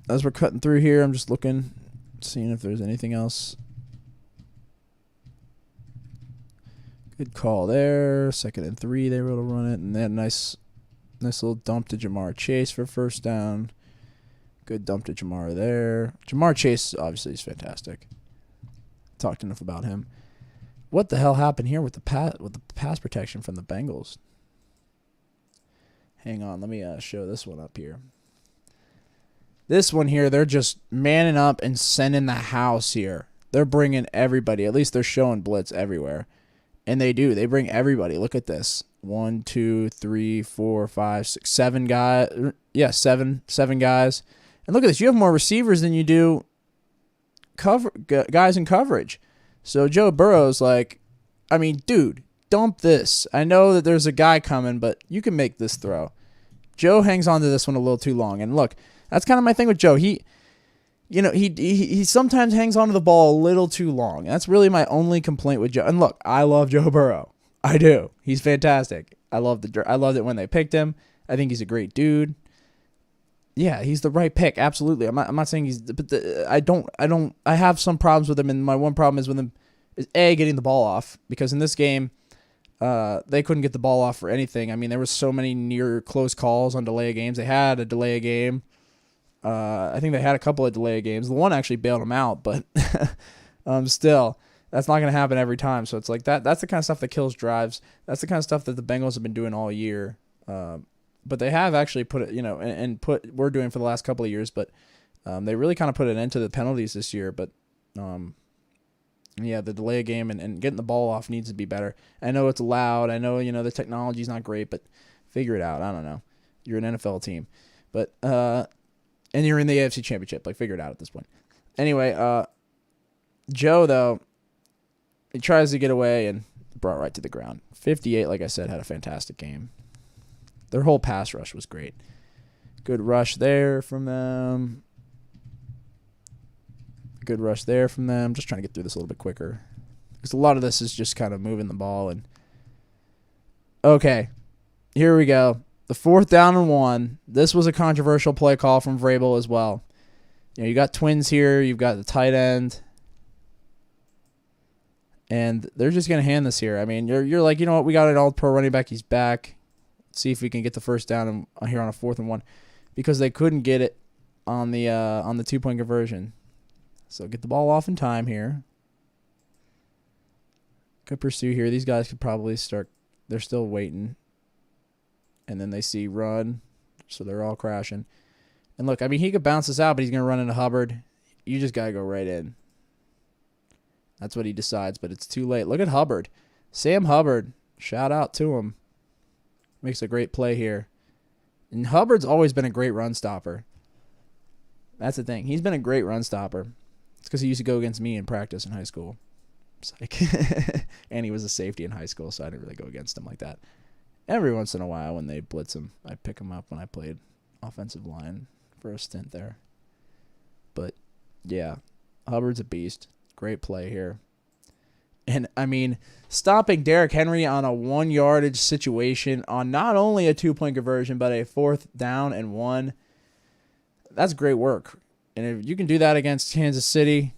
As we're cutting through here, I'm just looking, seeing if there's anything else. Good call there. 2nd and 3, they were able to run it. And they had a nice little dump to Jamar Chase for first down. Good dump to Jamar there. Jamar Chase obviously is fantastic. Talked enough about him. What the hell happened here with the pass protection from the Bengals? Hang on, let me show this one up here. This one here, they're just manning up and sending the house here. They're bringing everybody. At least they're showing blitz everywhere. And they do. They bring everybody. Look at this. 1, 2, 3, 4, 5, 6, 7 guys. Yeah, seven guys. And look at this. You have more receivers than you do guys in coverage. So Joe Burrow's like, I mean, dude, dump this. I know that there's a guy coming, but you can make this throw. Joe hangs on to this one a little too long. And look, that's kind of my thing with Joe. He sometimes hangs on to the ball a little too long. That's really my only complaint with Joe. And look, I love Joe Burrow. I do. He's fantastic. I loved it when they picked him. I think he's a great dude. Yeah, he's the right pick. Absolutely. I'm not saying he's, but I have some problems with him, and my one problem is with him is getting the ball off, because in this game, they couldn't get the ball off for anything. I mean, there was so many near close calls on delay of games. They had a delay of game. I think they had a couple of delay of games. The one actually bailed them out, but still, that's not going to happen every time. So it's like that's the kind of stuff that kills drives. That's the kind of stuff that the Bengals have been doing all year. But they have actually put it, we're doing for the last couple of years, but they really kind of put an end to the penalties this year. But yeah, the delay of game and getting the ball off needs to be better. I know it's loud. I know, the technology's not great, but figure it out. I don't know. You're an NFL team. But and you're in the AFC Championship. Like, figure it out at this point. Anyway, Joe, though, he tries to get away and brought right to the ground. 58, like I said, had a fantastic game. Their whole pass rush was great. Good rush there from them. Good rush there from them. Just trying to get through this a little bit quicker, because a lot of this is just kind of moving the ball. And okay, here we go. The 4th down and 1. This was a controversial play call from Vrabel as well. You got twins here. You've got the tight end. And they're just going to hand this here. I mean, you're like, you know what? We got an all-pro running back. He's back. Let's see if we can get the first down here on a 4th and 1. Because they couldn't get it on the 2-point conversion. So get the ball off in time here. Good pursue here. These guys could probably start. They're still waiting. And then they see run, so they're all crashing. And look, I mean, he could bounce this out, but he's going to run into Hubbard. You just got to go right in. That's what he decides, but it's too late. Look at Hubbard. Sam Hubbard, shout out to him. Makes a great play here. And Hubbard's always been a great run stopper. That's the thing. He's been a great run stopper. It's because he used to go against me in practice in high school. It's like and he was a safety in high school, so I didn't really go against him like that. Every once in a while when they blitz him, I pick him up when I played offensive line for a stint there. But, yeah, Hubbard's a beast. Great play here. And, I mean, stopping Derrick Henry on a 1-yardage situation on not only a 2-point conversion, but a 4th down and 1, that's great work. And if you can do that against Kansas City,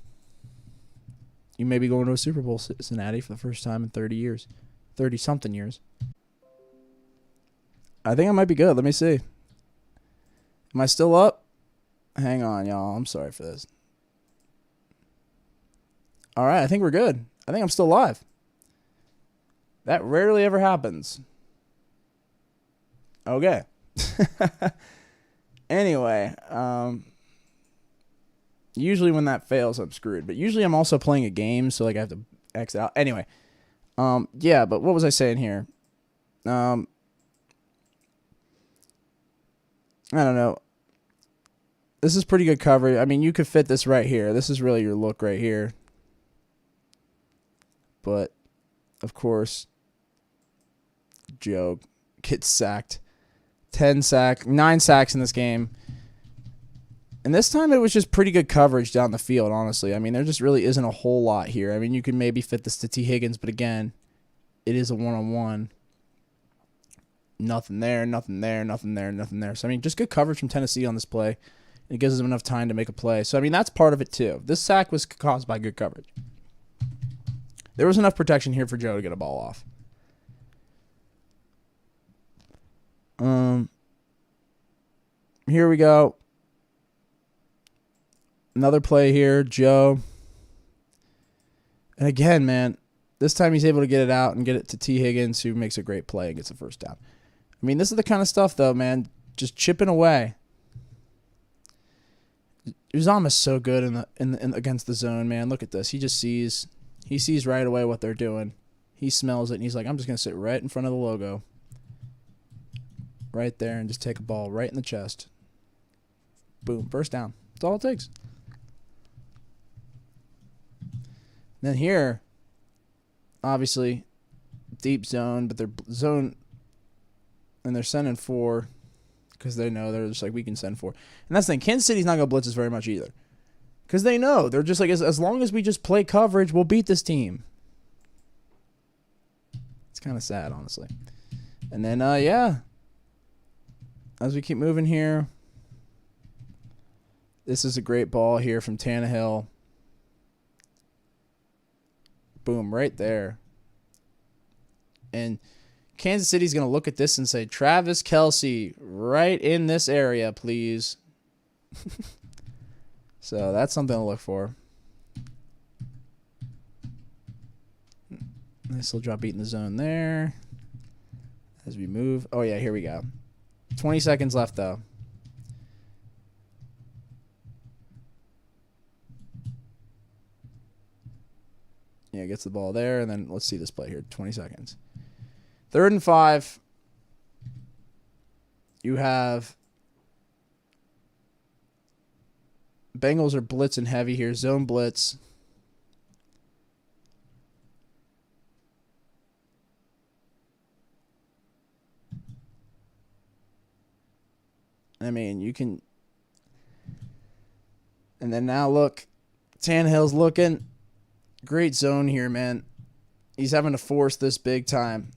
you may be going to a Super Bowl, Cincinnati, for the first time in 30-something years. I think I might be good. Let me see. Am I still up? Hang on, y'all. I'm sorry for this. All right, I think we're good. I think I'm still live. That rarely ever happens. Okay. Anyway, usually when that fails, I'm screwed. But usually I'm also playing a game, so like I have to exit out. Anyway, yeah, but what was I saying here? I don't know. This is pretty good coverage. I mean, you could fit this right here. This is really your look right here. But, of course, Joe gets sacked. 9 sacks in this game. And this time it was just pretty good coverage down the field, honestly. I mean, there just really isn't a whole lot here. I mean, you can maybe fit this to T. Higgins, but again, it is a one-on-one. Nothing there, nothing there, nothing there, nothing there. So, I mean, just good coverage from Tennessee on this play. It gives them enough time to make a play. So, I mean, that's part of it, too. This sack was caused by good coverage. There was enough protection here for Joe to get a ball off. Here we go. Another play here, Joe. And again, man, this time he's able to get it out and get it to T. Higgins, who makes a great play and gets a first down. I mean, this is the kind of stuff, though, man, just chipping away. Uzama's so good in against the zone, man. Look at this. He just sees right away what they're doing. He smells it, and he's like, I'm just going to sit right in front of the logo. Right there, and just take a ball right in the chest. Boom, first down. That's all it takes. Then here, obviously, deep zone, but they're zone, and they're sending 4 because they know they're just like, we can send 4. And that's the thing. Kansas City's not going to blitz us very much either because they know. They're just like, as long as we just play coverage, we'll beat this team. It's kind of sad, honestly. And then, as we keep moving here, this is a great ball here from Tannehill. Boom, right there. And Kansas City's going to look at this and say, Travis Kelce, right in this area, please. So that's something to look for. Nice little drop beat in the zone there. As we move. Oh, yeah, here we go. 20 seconds left, though. Yeah, gets the ball there, and then let's see this play here. 20 seconds. 3rd and 5. You have Bengals are blitzing heavy here. Zone blitz. I mean, you can. And then now look. Tannehill's looking. Great zone here, man. He's having to force this big time.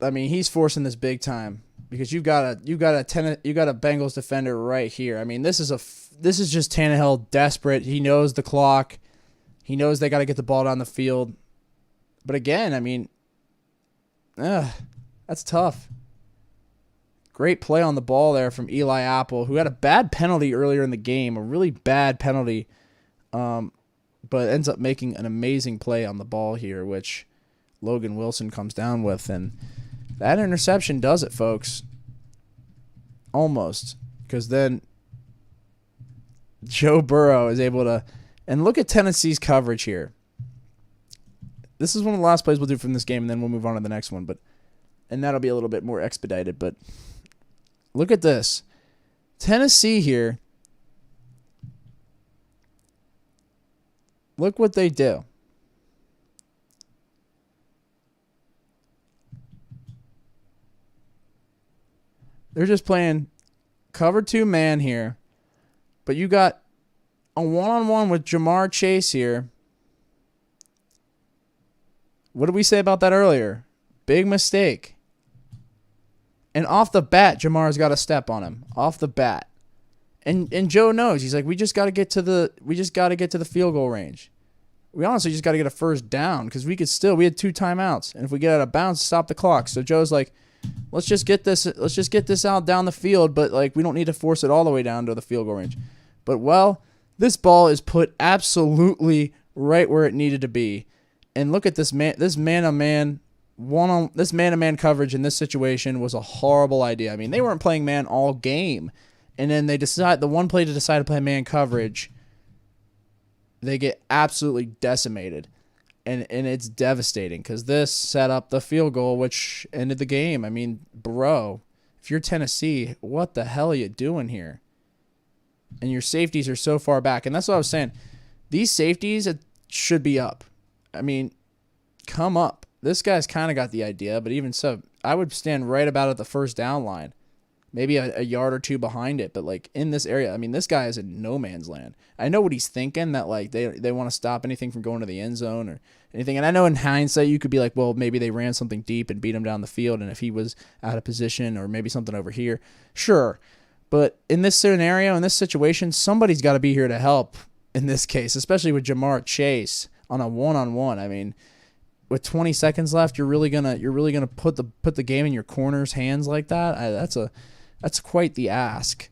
I mean, he's forcing this big time because you got a Bengals defender right here. I mean, this is just Tannehill desperate. He knows the clock. He knows they got to get the ball down the field. But again, I mean, that's tough. Great play on the ball there from Eli Apple, who had a bad penalty earlier in the game, a really bad penalty, but ends up making an amazing play on the ball here, which Logan Wilson comes down with. And that interception does it, folks. Almost. Because then Joe Burrow is able to... And look at Tennessee's coverage here. This is one of the last plays we'll do from this game, and then we'll move on to the next one. And that'll be a little bit more expedited, but... Look at this. Tennessee here. Look what they do. They're just playing cover 2 man here. But you got a one-on-one with Jamar Chase here. What did we say about that earlier? Big mistake. And off the bat, Jamar's got a step on him. Off the bat. And Joe knows. He's like, we just got to get to the field goal range. We honestly just got to get a first down because we had 2 timeouts. And if we get out of bounds, stop the clock. So Joe's like, let's just get this out down the field, but like we don't need to force it all the way down to the field goal range. But well, this ball is put absolutely right where it needed to be. And look at this man-on-man coverage in this situation was a horrible idea. I mean, they weren't playing man all game. And then the one play to decide to play man coverage, they get absolutely decimated. And it's devastating because this set up the field goal, which ended the game. I mean, bro, if you're Tennessee, what the hell are you doing here? And your safeties are so far back. And that's what I was saying. These safeties should be up. I mean, come up. This guy's kind of got the idea, but even so, I would stand right about at the first down line. Maybe a yard or 2 behind it, but like in this area, I mean, this guy is in no man's land. I know what he's thinking, that like they want to stop anything from going to the end zone or anything. And I know in hindsight, you could be like, well, maybe they ran something deep and beat him down the field. And if he was out of position or maybe something over here, sure. But in this scenario, in this situation, somebody's got to be here to help in this case, especially with Jamar Chase on a one-on-one. I mean, with 20 seconds left, you're really gonna put the game in your corner's hands like that. That's quite the ask.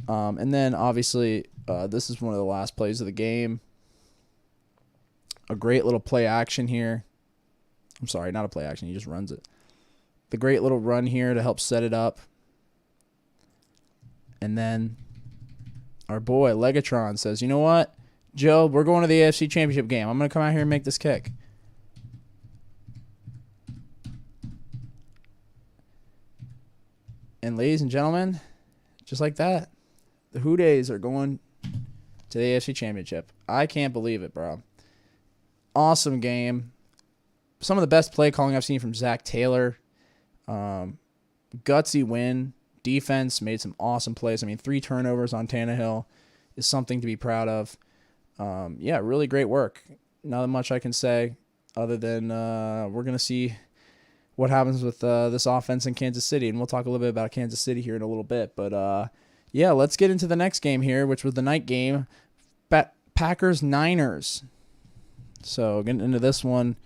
And then, obviously, this is one of the last plays of the game. A great little play action here. I'm sorry, not a play action. He just runs it. The great little run here to help set it up. And then our boy, Legatron, says, you know what, Joe, we're going to the AFC Championship game. I'm going to come out here and make this kick. And ladies and gentlemen, just like that, the Who Days are going to the AFC Championship. I can't believe it, bro. Awesome game. Some of the best play calling I've seen from Zach Taylor. Gutsy win. Defense made some awesome plays. I mean, 3 turnovers on Tannehill is something to be proud of. Yeah, really great work. Not much I can say other than we're going to see what happens with this offense in Kansas City, and we'll talk a little bit about Kansas City here in a little bit. But, yeah, let's get into the next game here, which was the night game, Packers-Niners. So getting into this one,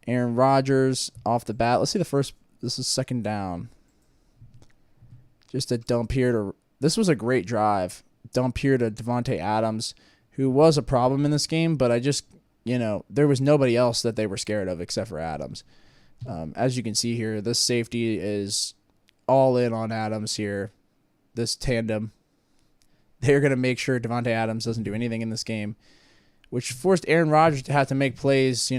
Aaron Rodgers off the bat. Let's see the first. This is second down. Just a dump here to. This was a great drive. Dump here to Devontae Adams, who was a problem in this game, but I just, there was nobody else that they were scared of except for Adams. As you can see here, this safety is all in on Adams here. This tandem. They're going to make sure Devontae Adams doesn't do anything in this game, which forced Aaron Rodgers to have to make plays,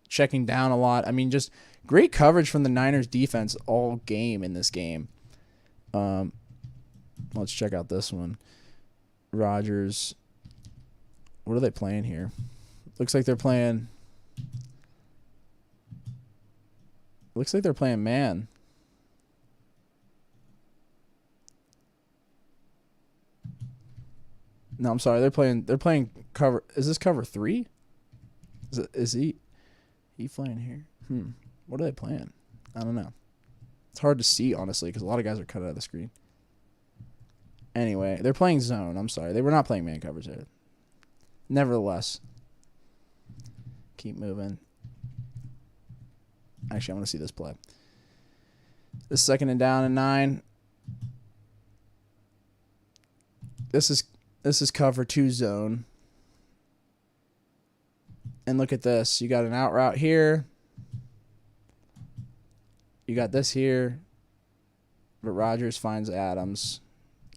checking down a lot. I mean, just great coverage from the Niners defense all game in this game. Let's check out this one. Rodgers. What are they playing here? Looks like they're playing man. No, I'm sorry. They're playing cover. Is this cover 3? Is he playing here? What are they playing? I don't know. It's hard to see, honestly, because a lot of guys are cut out of the screen. Anyway, they're playing zone. I'm sorry. They were not playing man covers here. Nevertheless, keep moving. Actually, I want to see this play. This 2nd and down and 9. This is cover 2 zone. And look at this. You got an out route here. You got this here. But Rodgers finds Adams,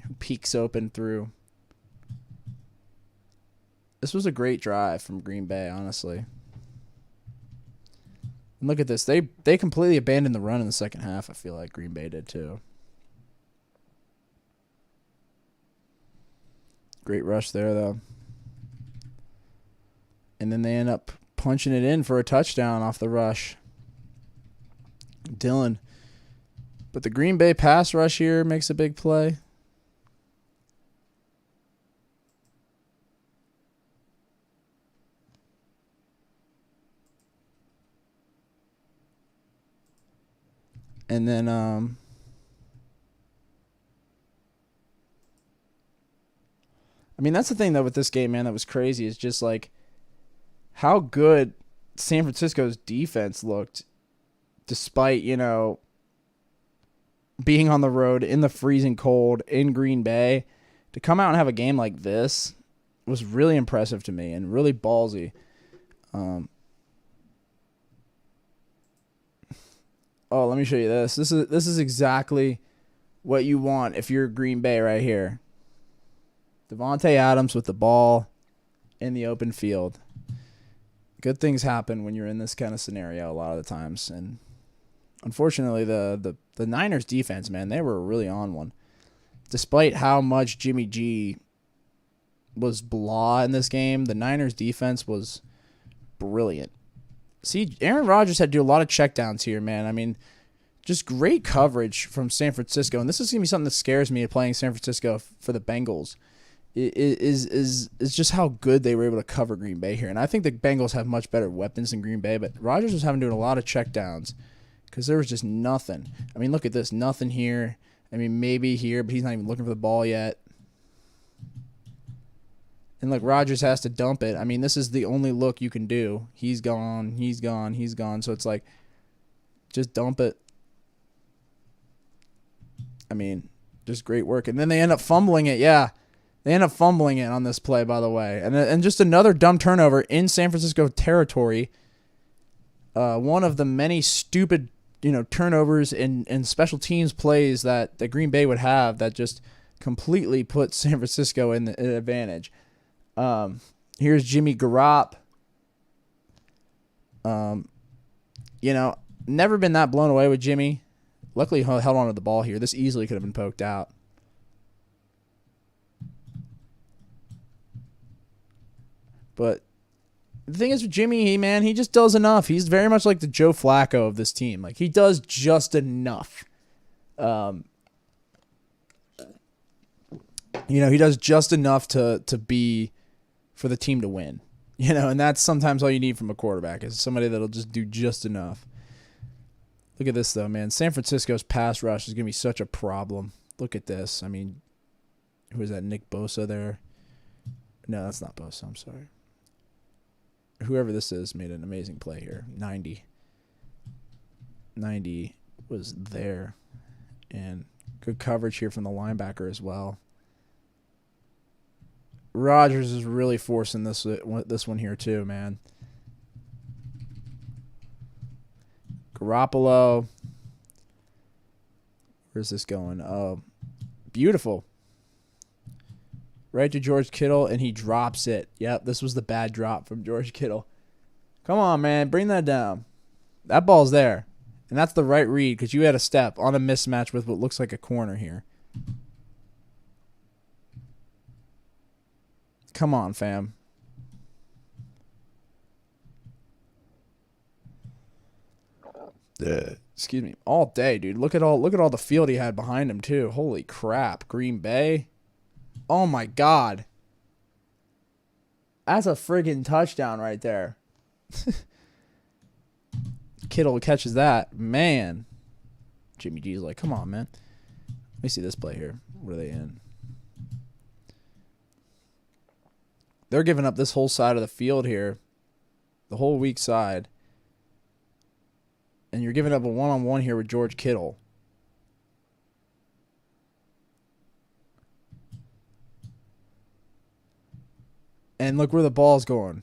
who peeks open through. This was a great drive from Green Bay, honestly. And look at this. They completely abandoned the run in the second half. I feel like Green Bay did too. Great rush there, though. And then they end up punching it in for a touchdown off the rush. Dillon. But the Green Bay pass rush here makes a big play. And then I mean, that's the thing, though, with this game, man, that was crazy. Is just, like, how good San Francisco's defense looked despite, being on the road in the freezing cold in Green Bay. To come out and have a game like this was really impressive to me and really ballsy. Oh, let me show you this. This is exactly what you want if you're Green Bay right here. Devontae Adams with the ball in the open field. Good things happen when you're in this kind of scenario a lot of the times. And unfortunately, the Niners defense, man, they were really on one. Despite how much Jimmy G was blah in this game, the Niners defense was brilliant. See, Aaron Rodgers had to do a lot of checkdowns here, man. I mean, just great coverage from San Francisco. And this is going to be something that scares me playing San Francisco for the Bengals. Is just how good they were able to cover Green Bay here. And I think the Bengals have much better weapons than Green Bay, but Rodgers was having to do a lot of checkdowns because there was just nothing. I mean, look at this. Nothing here. I mean, maybe here, but he's not even looking for the ball yet. And look, Rodgers has to dump it. I mean, this is the only look you can do. He's gone. He's gone. He's gone. So it's like, just dump it. I mean, Just great work. And then they end up fumbling it. Yeah. They end up fumbling it on this play, by the way. And just another dumb turnover in San Francisco territory. One of the many stupid, turnovers in special teams plays that Green Bay would have that just completely put San Francisco in the advantage. Here's Jimmy Garoppolo. Never been that blown away with Jimmy. Luckily, he held on to the ball here. This easily could have been poked out. But the thing is with Jimmy, he just does enough. He's very much like the Joe Flacco of this team. Like, he does just enough. He does just enough to be for the team to win. And that's sometimes all you need from a quarterback is somebody that'll just do just enough. Look at this, though, man. San Francisco's pass rush is going to be such a problem. Look at this. I mean, who is that? Nick Bosa there? No, that's not Bosa. I'm sorry. Whoever this is made an amazing play here. 90 was there. And good coverage here from the linebacker as well. Rodgers is really forcing this one here too, man. Garoppolo. Where's this going? Oh, beautiful. Right to George Kittle, and he drops it. Yep, this was the bad drop from George Kittle. Come on, man. Bring that down. That ball's there. And that's the right read because you had a step on a mismatch with what looks like a corner here. Come on, fam. Excuse me. All day, dude. Look at all the field he had behind him, too. Holy crap. Green Bay. Oh, my God. That's a friggin' touchdown right there. Kittle catches that. Man. Jimmy G's like, come on, man. Let me see this play here. What are they in? They're giving up this whole side of the field here. The whole weak side. And you're giving up a one-on-one here with George Kittle. And look where the ball's going.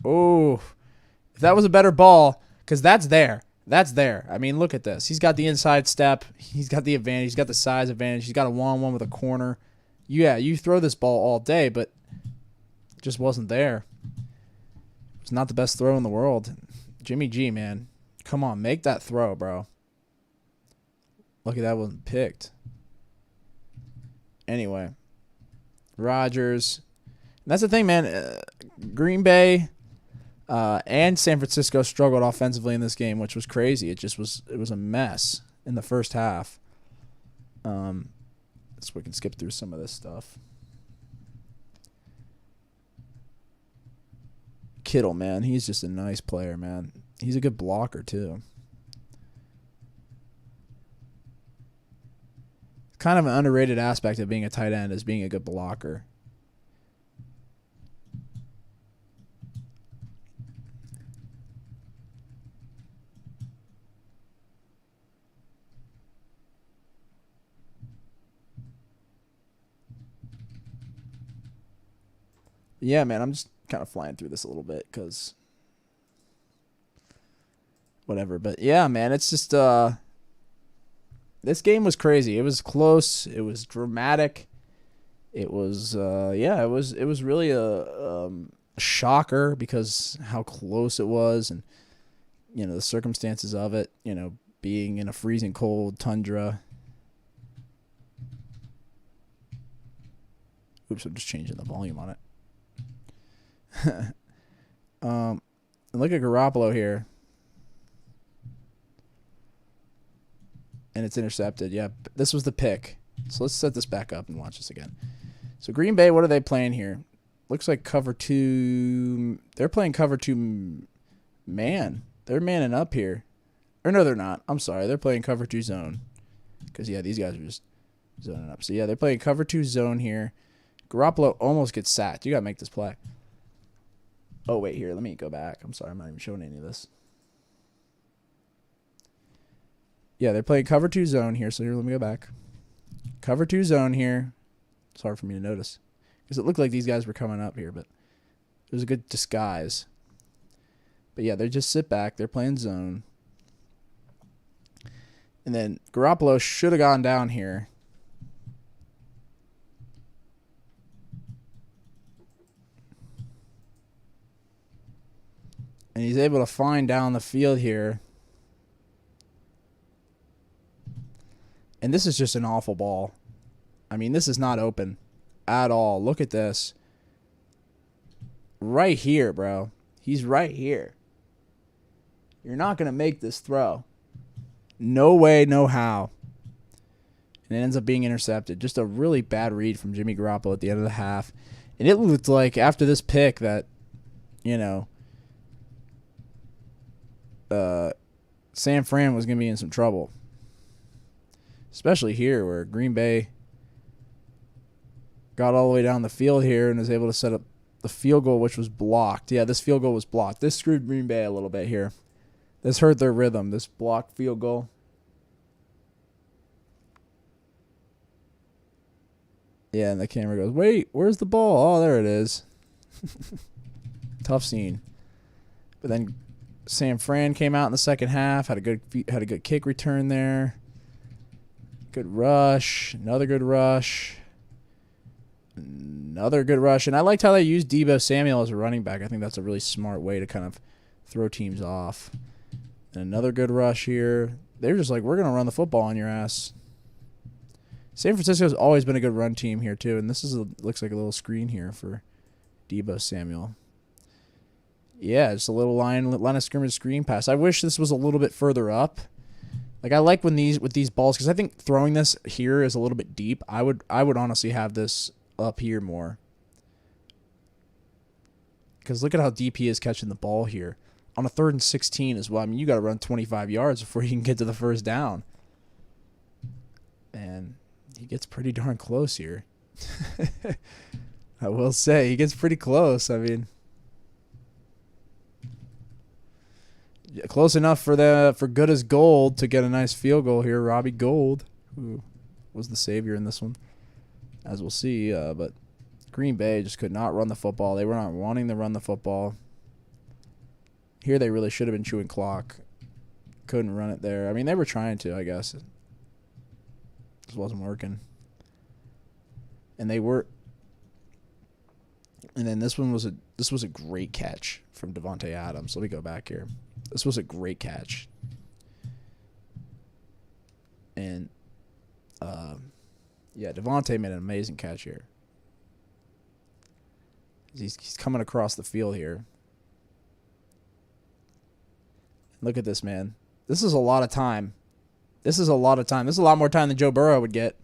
Oh, if that was a better ball, because that's there. That's there. I mean, look at this. He's got the inside step. He's got the advantage. He's got the size advantage. He's got a one-on-one with a corner. Yeah, you throw this ball all day, but it just wasn't there. It's not the best throw in the world. Jimmy G, man. Come on, make that throw, bro. Lucky that wasn't picked. Anyway. Rodgers. And that's the thing, man. Green Bay and San Francisco struggled offensively in this game, which was crazy. It was a mess in the first half. So we can skip through some of this stuff. Kittle, man, he's just a nice player, man. He's a good blocker too. Kind of an underrated aspect of being a tight end is being a good blocker. Yeah, man, I'm just kind of flying through this a little bit because whatever. But yeah, man, it's just this game was crazy. It was close. It was dramatic. It was it was really a shocker because how close it was and the circumstances of it, being in a freezing cold tundra. Oops, I'm just changing the volume on it. And look at Garoppolo here. And it's intercepted. Yeah, this was the pick. So let's set this back up and watch this again. So Green Bay, what are they playing here? Looks like cover two. They're playing cover two man. They're manning up here. Or no, they're not. I'm sorry. They're playing cover two zone. Because, yeah, these guys are just zoning up. So, yeah, they're playing cover two zone here. Garoppolo almost gets sacked. You got to make this play. Oh, wait, here. Let me go back. I'm sorry. I'm not even showing any of this. Yeah, they're playing cover 2 zone here. So here, let me go back. Cover 2 zone here. It's hard for me to notice because it looked like these guys were coming up here, but it was a good disguise. But yeah, they just sit back. They're playing zone. And then Garoppolo should have gone down here. And he's able to find down the field here. And this is just an awful ball. I mean, this is not open at all. Look at this. Right here, bro. He's right here. You're not going to make this throw. No way, no how. And it ends up being intercepted. Just a really bad read from Jimmy Garoppolo at the end of the half. And it looked like after this pick that, you know, San Fran was going to be in some trouble. Especially here where Green Bay got all the way down the field here and was able to set up the field goal, which was blocked. Yeah, this field goal was blocked. This screwed Green Bay a little bit here. This hurt their rhythm, this blocked field goal. Yeah, and the camera goes, wait, where's the ball? Oh, there it is. Tough scene. But then San Fran came out in the second half, had a good kick return there. Good rush, another good rush. Another good rush. And I liked how they used Deebo Samuel as a running back. I think that's a really smart way to kind of throw teams off. And another good rush here. They're just like, we're going to run the football on your ass. San Francisco's always been a good run team here, too. And this looks like a little screen here for Deebo Samuel. Yeah, just a little line of scrimmage screen pass. I wish this was a little bit further up. Like, I like when with these balls, because I think throwing this here is a little bit deep. I would honestly have this up here more. Because look at how deep he is catching the ball here. On a 3rd and 16 as well. I mean, you got to run 25 yards before you can get to the first down. And he gets pretty darn close here. I will say, he gets pretty close. I mean, close enough for good as gold to get a nice field goal here. Robbie Gould, who was the savior in this one, as we'll see. But Green Bay just could not run the football. They were not wanting to run the football. Here they really should have been chewing clock. Couldn't run it there. I mean, they were trying to, I guess. It just wasn't working. And they were. And then this was a great catch from Davante Adams. Let me go back here. This was a great catch. And yeah, Davante made an amazing catch here. He's coming across the field here. Look at this, man. This is a lot of time. This is a lot of time. This is a lot more time than Joe Burrow would get.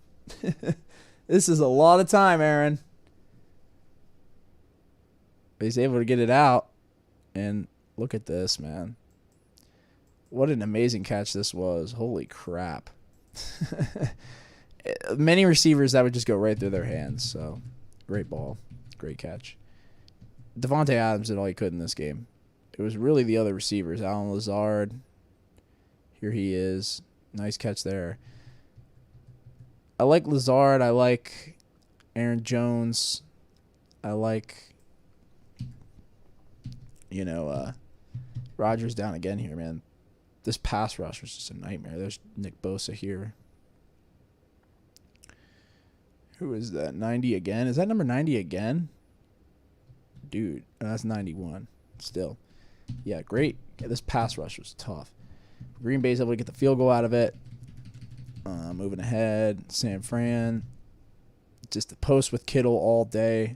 This is a lot of time, Aaron. But he's able to get it out. And look at this, man. What an amazing catch this was. Holy crap. Many receivers, that would just go right through their hands. So, great ball. Great catch. Davante Adams did all he could in this game. It was really the other receivers. Allen Lazard. Here he is. Nice catch there. I like Lazard. I like Aaron Jones. I like, Rodgers down again here, man. This pass rush was just a nightmare. There's Nick Bosa here. Who is that? 90 again? Is that number 90 again? Dude, that's 91. Still. Yeah, great. Yeah, this pass rush was tough. Green Bay's able to get the field goal out of it. Moving ahead. San Fran. Just the post with Kittle all day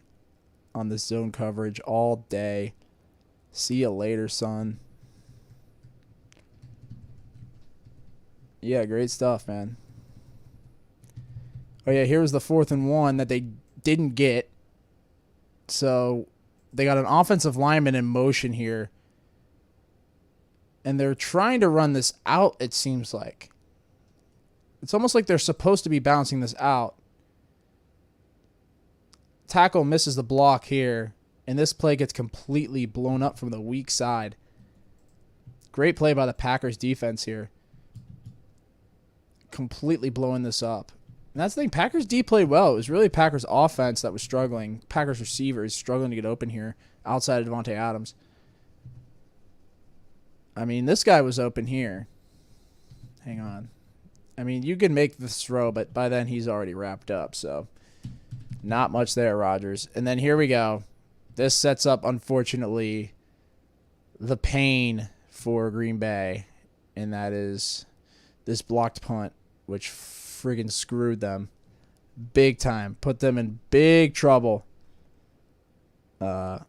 on this zone coverage all day. See you later, son. Yeah, great stuff, man. Oh, yeah, here was the 4th and 1 that they didn't get. So they got an offensive lineman in motion here. And they're trying to run this out, it seems like. It's almost like they're supposed to be bouncing this out. Tackle misses the block here. And this play gets completely blown up from the weak side. Great play by the Packers defense here. completely blowing this up. And that's the thing. Packers D played well. It was really Packers offense that was struggling. Packers receivers struggling to get open here outside of Davante Adams. I mean, this guy was open here. Hang on. I mean, you could make this throw, but by then he's already wrapped up. So not much there, Rodgers. And then here we go. This sets up, unfortunately, the pain for Green Bay. And that is this blocked punt, which friggin' screwed them big time. Put them in big trouble. And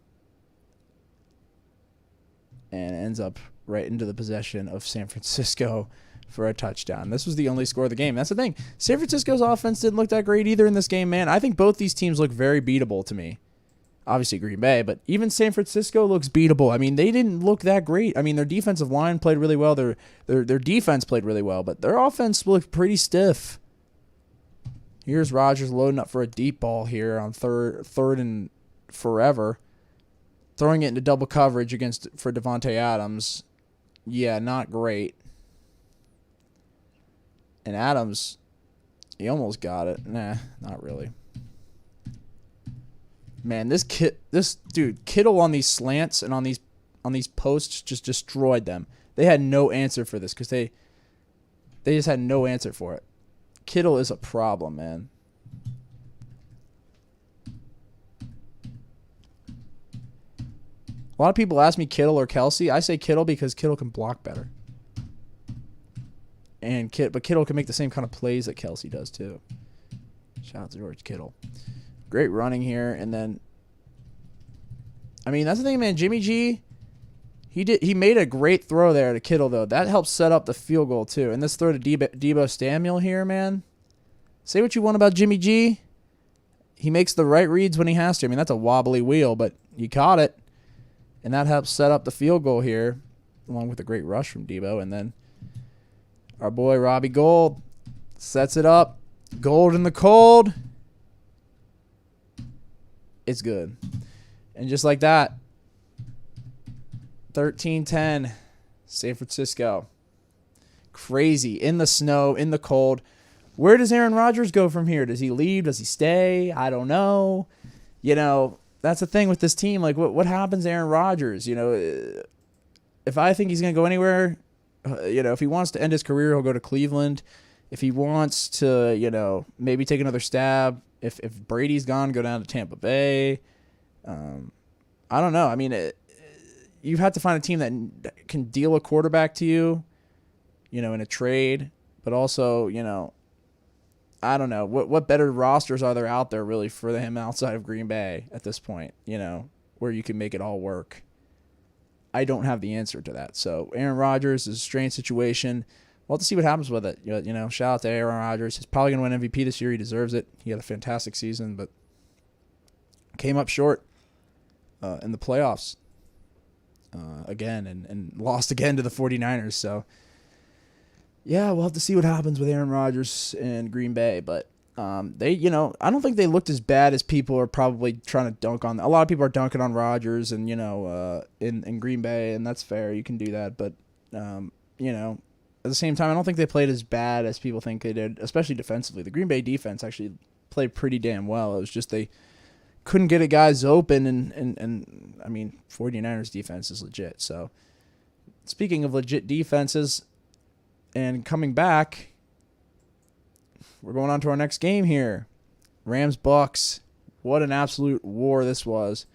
ends up right into the possession of San Francisco for a touchdown. This was the only score of the game. That's the thing. San Francisco's offense didn't look that great either in this game, man. I think both these teams look very beatable to me. Obviously Green Bay, but even San Francisco looks beatable. I mean, they didn't look that great. I mean, their defensive line played really well. Their defense played really well, but their offense looked pretty stiff. Here's Rodgers loading up for a deep ball here on third and forever. Throwing it into double coverage for Davante Adams. Yeah, not great. And Adams, he almost got it. Nah, not really. Man, this dude, Kittle on these slants and on these posts just destroyed them. They had no answer for this because they just had no answer for it. Kittle is a problem, man. A lot of people ask me Kittle or Kelsey. I say Kittle because Kittle can block better. But Kittle can make the same kind of plays that Kelsey does too. Shout out to George Kittle. Great running here, and then I mean that's the thing, man. Jimmy G, he made a great throw there to Kittle though. That helped set up the field goal too. And this throw to Deebo Samuel here, man. Say what you want about Jimmy G, he makes the right reads when he has to. I mean that's a wobbly wheel, but you caught it, and that helps set up the field goal here, along with a great rush from Deebo, and then our boy Robbie Gould sets it up. Gold in the cold. It's good. And just like that, 13-10, San Francisco. Crazy. In the snow, in the cold. Where does Aaron Rodgers go from here? Does he leave? Does he stay? I don't know. You know, that's the thing with this team. Like, what happens to Aaron Rodgers? You know, if I think he's going to go anywhere, you know, if he wants to end his career, he'll go to Cleveland. If he wants to, you know, maybe take another stab, if Brady's gone, go down to Tampa Bay. I don't know. I mean, you have to find a team that can deal a quarterback to you, you know, in a trade. But also, you know, I don't know. What better rosters are there out there really for him outside of Green Bay at this point, you know, where you can make it all work? I don't have the answer to that. So Aaron Rodgers is a strange situation. We'll have to see what happens with it. You know, shout out to Aaron Rodgers. He's probably going to win MVP this year. He deserves it. He had a fantastic season, but came up short in the playoffs again and lost again to the 49ers. So, yeah, we'll have to see what happens with Aaron Rodgers and Green Bay. But they, you know, I don't think they looked as bad as people are probably trying to dunk on. A lot of people are dunking on Rodgers and, you know, in Green Bay, and that's fair. You can do that. But, you know, at the same time, I don't think they played as bad as people think they did, especially defensively. The Green Bay defense actually played pretty damn well. It was just they couldn't get guys open, and I mean, 49ers defense is legit. So, speaking of legit defenses and coming back, we're going on to our next game here. Rams-Bucks. What an absolute war this was.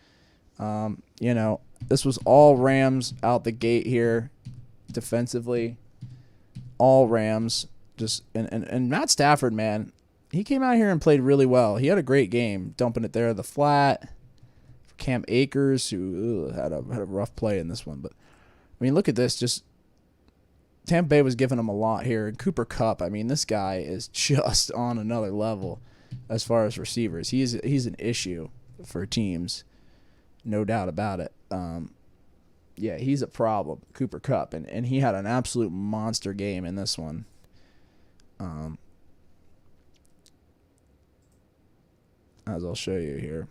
You know, this was all Rams out the gate here defensively. All Rams. Just and Matt Stafford, man, he came out here and played really well. He had a great game, dumping it there at the flat. Cam Akers, who had a rough play in this one. But, I mean, look at this. Just Tampa Bay was giving him a lot here. And Cooper Kupp, I mean, this guy is just on another level as far as receivers. He's an issue for teams, no doubt about it. Yeah, he's a problem, Cooper Kupp, and he had an absolute monster game in this one. As I'll show you here.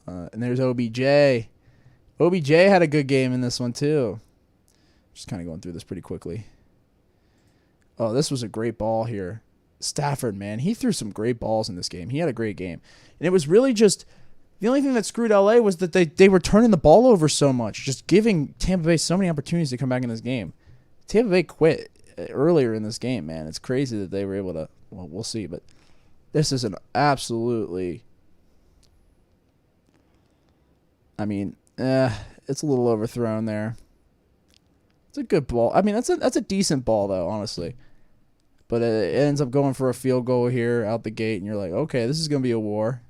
And there's OBJ. OBJ had a good game in this one too. Just kind of going through this pretty quickly. Oh, this was a great ball here. Stafford, man, he threw some great balls in this game. He had a great game. And it was really just the only thing that screwed LA was that they were turning the ball over so much, just giving Tampa Bay so many opportunities to come back in this game. Tampa Bay quit earlier in this game, man. It's crazy that they were able to, well, we'll see, but this is an absolutely, I mean, it's a little overthrown there. It's a good ball. I mean, that's a decent ball, though, honestly. But it ends up going for a field goal here out the gate, and you're like, okay, this is going to be a war.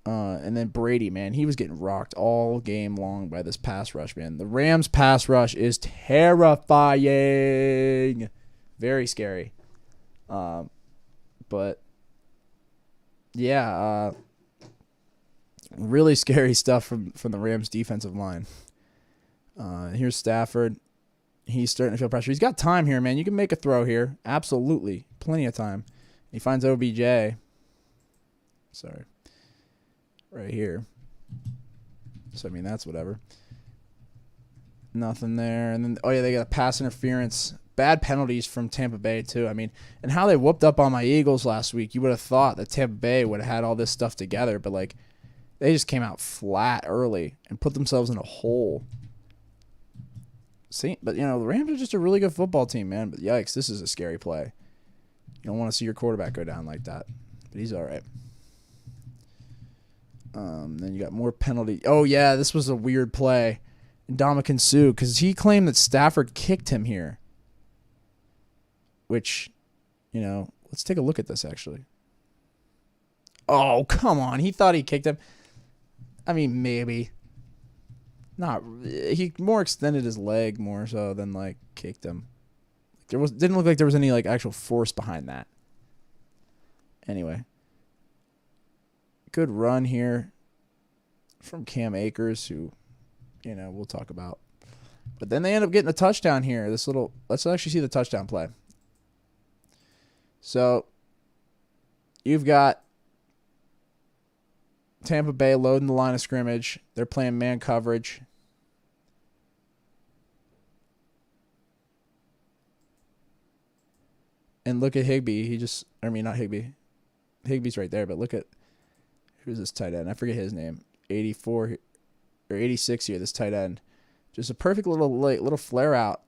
And then Brady, man, he was getting rocked all game long by this pass rush, man. The Rams' pass rush is terrifying. Very scary. But, yeah, really scary stuff from the Rams' defensive line. Here's Stafford. He's starting to feel pressure. He's got time here, man. You can make a throw here. Absolutely. Plenty of time. He finds OBJ. Sorry. Right here. So, I mean, that's whatever. Nothing there. And then, oh, yeah, they got a pass interference. Bad penalties from Tampa Bay, too. I mean, and how they whooped up on my Eagles last week, you would have thought that Tampa Bay would have had all this stuff together. But, like, they just came out flat early and put themselves in a hole. See, but, you know, the Rams are just a really good football team, man. But, yikes, this is a scary play. You don't want to see your quarterback go down like that. But he's all right. Then you got more penalty. Oh, yeah, this was a weird play. Ndamukong Suh, because he claimed that Stafford kicked him here. Which, you know, let's take a look at this, actually. Oh, come on. He thought he kicked him. I mean, maybe. Not. He more extended his leg more so than, like, kicked him. Didn't look like there was any, like, actual force behind that. Anyway. Good run here from Cam Akers, who, you know, we'll talk about. But then they end up getting a touchdown here. Let's actually see the touchdown play. So, you've got Tampa Bay loading the line of scrimmage. They're playing man coverage. And look at Higbee. Not Higbee. Higbee's right there, but look at, who's this tight end? I forget his name. 84 or 86 here, this tight end. Just a perfect little flare out.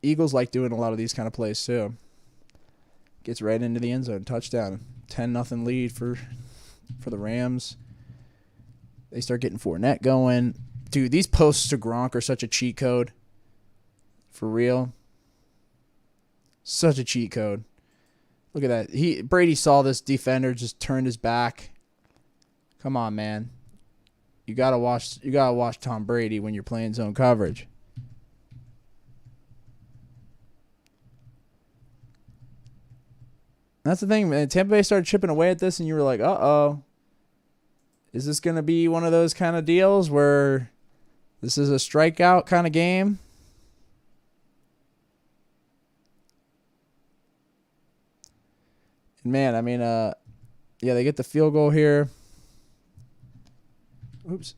Eagles like doing a lot of these kind of plays too. Gets right into the end zone. Touchdown. 10-0 lead for the Rams. They start getting Fournette going. Dude, these posts to Gronk are such a cheat code. For real. Such a cheat code. Look at that. Brady saw this defender, just turned his back. Come on, man. You gotta watch Tom Brady when you're playing zone coverage. That's the thing, man. Tampa Bay started chipping away at this, and you were like, uh-oh. Is this going to be one of those kind of deals where this is a strikeout kind of game? And man, I mean, yeah, they get the field goal here. Oops.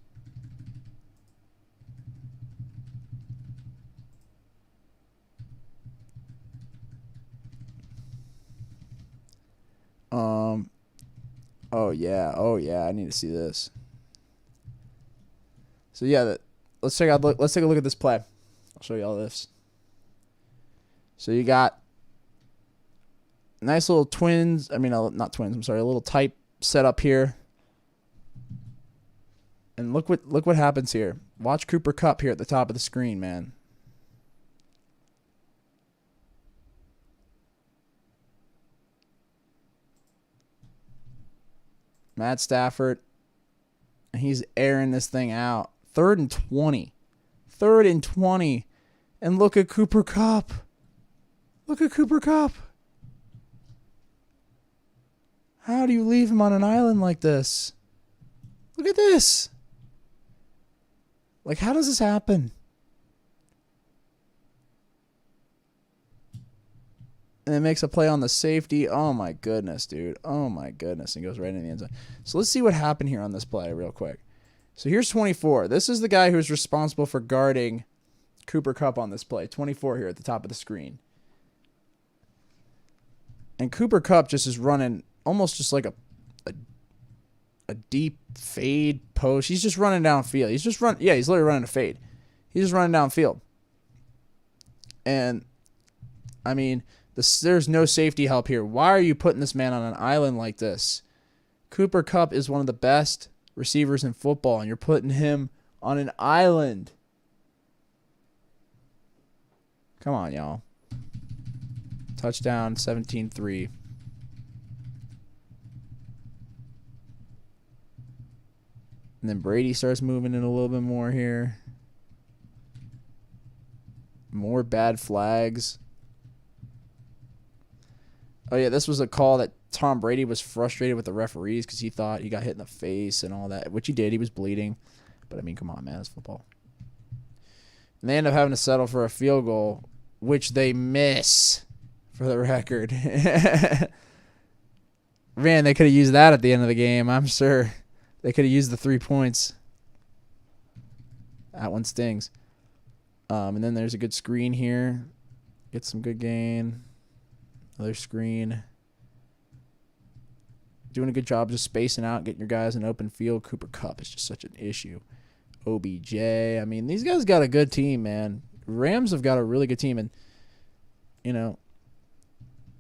Oh yeah, I need to see this. So yeah, let's take a look at this play. I'll show you all this. So you got nice little not twins. I'm sorry, a little type setup here. And look what happens here. Watch Cooper Kupp here at the top of the screen, man. Matt Stafford, he's airing this thing out. 3rd and 20. 3rd and 20. And look at Cooper Kupp. Look at Cooper Kupp. How do you leave him on an island like this? Look at this. Like, how does this happen? And it makes a play on the safety. Oh, my goodness, dude. Oh, my goodness. And goes right in the end zone. So let's see what happened here on this play real quick. So here's 24. This is the guy who's responsible for guarding Cooper Kupp on this play. 24 here at the top of the screen. And Cooper Kupp just is running almost just like a deep fade post. He's just running downfield. He's literally running a fade. He's just running downfield. And, I mean, there's no safety help here. Why are you putting this man on an island like this? Cooper Kupp is one of the best receivers in football, and you're putting him on an island. Come on, y'all. Touchdown, 17-3. And then Brady starts moving in a little bit more here. More bad flags. Oh, yeah, this was a call that Tom Brady was frustrated with the referees because he thought he got hit in the face and all that, which he did. He was bleeding. But, I mean, come on, man. It's football. And they end up having to settle for a field goal, which they miss, for the record. Man, they could have used that at the end of the game, I'm sure. They could have used the 3 points. That one stings. And then there's a good screen here. Get some good gain. Another screen. Doing a good job just spacing out, getting your guys in open field. Cooper Kupp is just such an issue. OBJ. I mean, these guys got a good team, man. Rams have got a really good team, and, you know,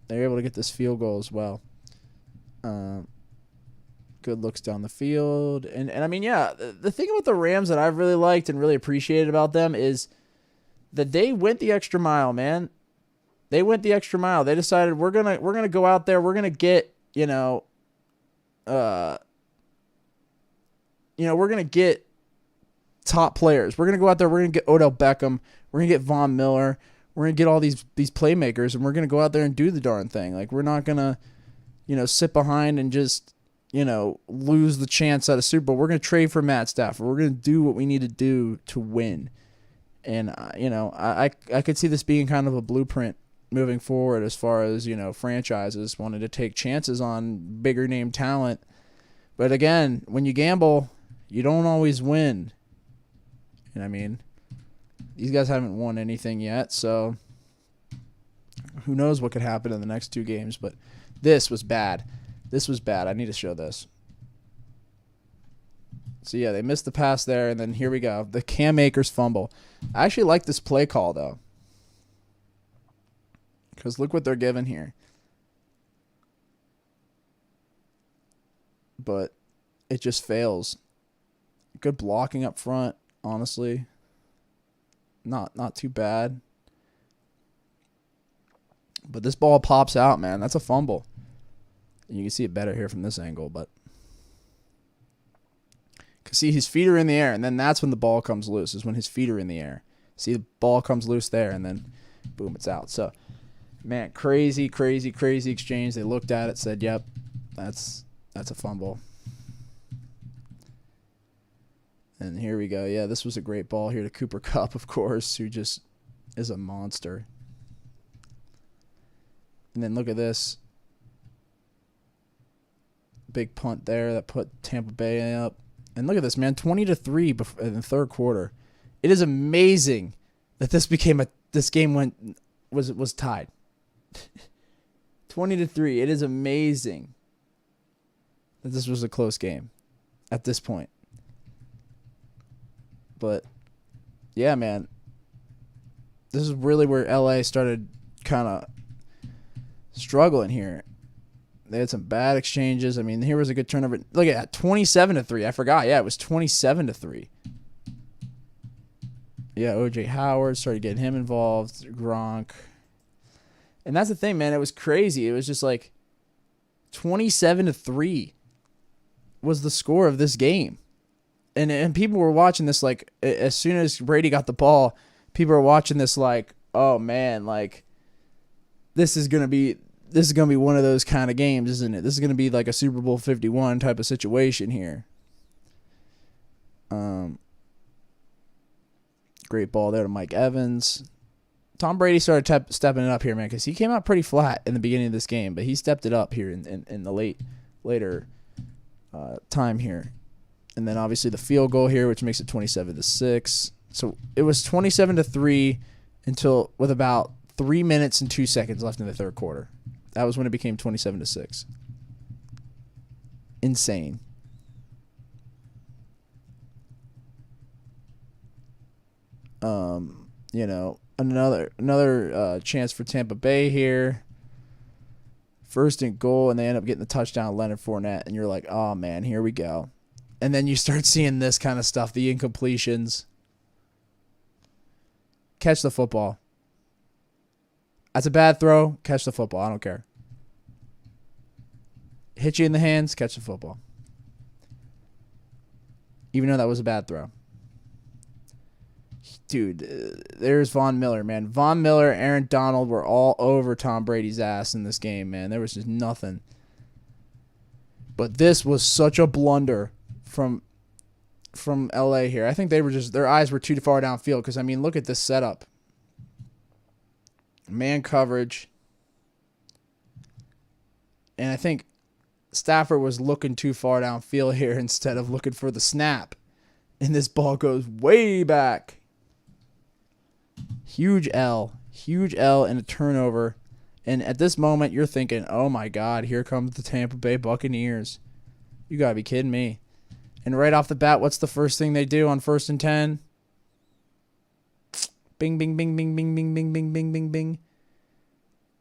they're able to get this field goal as well. Good looks down the field. And I mean, yeah, the thing about the Rams that I've really liked and really appreciated about them is that they went the extra mile, man. They went the extra mile. They decided we're gonna go out there, we're gonna get, we're gonna get top players. We're gonna go out there, we're gonna get Odell Beckham, we're gonna get Von Miller, we're gonna get all these playmakers, and we're gonna go out there and do the darn thing. Like, we're not gonna, sit behind and just, lose the chance at a Super Bowl. We're gonna trade for Matt Stafford. We're gonna do what we need to do to win. And I could see this being kind of a blueprint moving forward as far as, franchises wanting to take chances on bigger name talent. But again, when you gamble, you don't always win. And I mean, these guys haven't won anything yet, so who knows what could happen in the next 2 games. But this was bad. This was bad. I need to show this. So, yeah, they missed the pass there, and then here we go. The Cam Akers fumble. I actually like this play call, though, because look what they're given here. But it just fails. Good blocking up front, honestly. Not too bad. But this ball pops out, man. That's a fumble. You can see it better here from this angle, but see, his feet are in the air, and then that's when the ball comes loose, is when his feet are in the air. See, the ball comes loose there, and then boom, it's out. So, man, crazy exchange. They looked at it, said, yep, that's a fumble. And here we go. Yeah, this was a great ball here to Cooper Kupp, of course, who just is a monster. And then look at this. Big punt there that put Tampa Bay up. And look at this, man, 20-3 in the third quarter. It is amazing that this game was tied. 20-3. It is amazing that this was a close game at this point. But yeah, man, this is really where LA started kind of struggling here. They had some bad exchanges. I mean, here was a good turnover. Look at that, 27-3. I forgot. Yeah, it was 27-3. Yeah, O.J. Howard started getting him involved. Gronk. And that's the thing, man. It was crazy. It was just like 27-3 was the score of this game. And people were watching this like, as soon as Brady got the ball, people were watching this like, oh, man, like, this is going to be one of those kind of games, isn't it? This is going to be like a Super Bowl 51 type of situation here. Great ball there to Mike Evans. Tom Brady started stepping it up here, man, because he came out pretty flat in the beginning of this game, but he stepped it up here in the later time here. And then obviously the field goal here, which makes it 27-6. So it was 27-3 until with about 3 minutes and 2 seconds left in the third quarter. That was when it became 27-6. Insane. You know, another chance for Tampa Bay here. First and goal, and they end up getting the touchdown, Leonard Fournette, and you're like, oh, man, here we go. And then you start seeing this kind of stuff, the incompletions. Catch the football. That's a bad throw. Catch the football. I don't care. Hit you in the hands. Catch the football. Even though that was a bad throw. Dude, there's Von Miller, man. Von Miller, Aaron Donald were all over Tom Brady's ass in this game, man. There was just nothing. But this was such a blunder from LA here. I think they were just, their eyes were too far downfield because, I mean, look at this setup. Man coverage. And I think Stafford was looking too far downfield here instead of looking for the snap. And this ball goes way back. Huge L and a turnover. And at this moment, you're thinking, oh my God, here comes the Tampa Bay Buccaneers. You got to be kidding me. And right off the bat, what's the first thing they do on 1st and 10? Bing, bing, bing, bing, bing, bing, bing, bing, bing, bing, bing.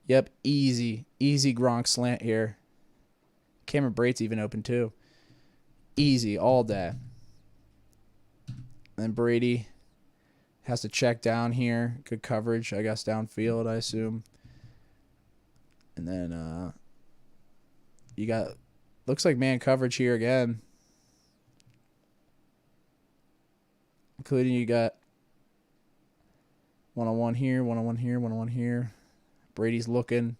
Yep, easy Gronk slant here. Cameron Brate's even open too. Easy all day. And then Brady has to check down here. Good coverage, I guess, downfield, I assume. And then you got, looks like man coverage here again. Including you got one-on-one here, one-on-one here, one-on-one here. Brady's looking.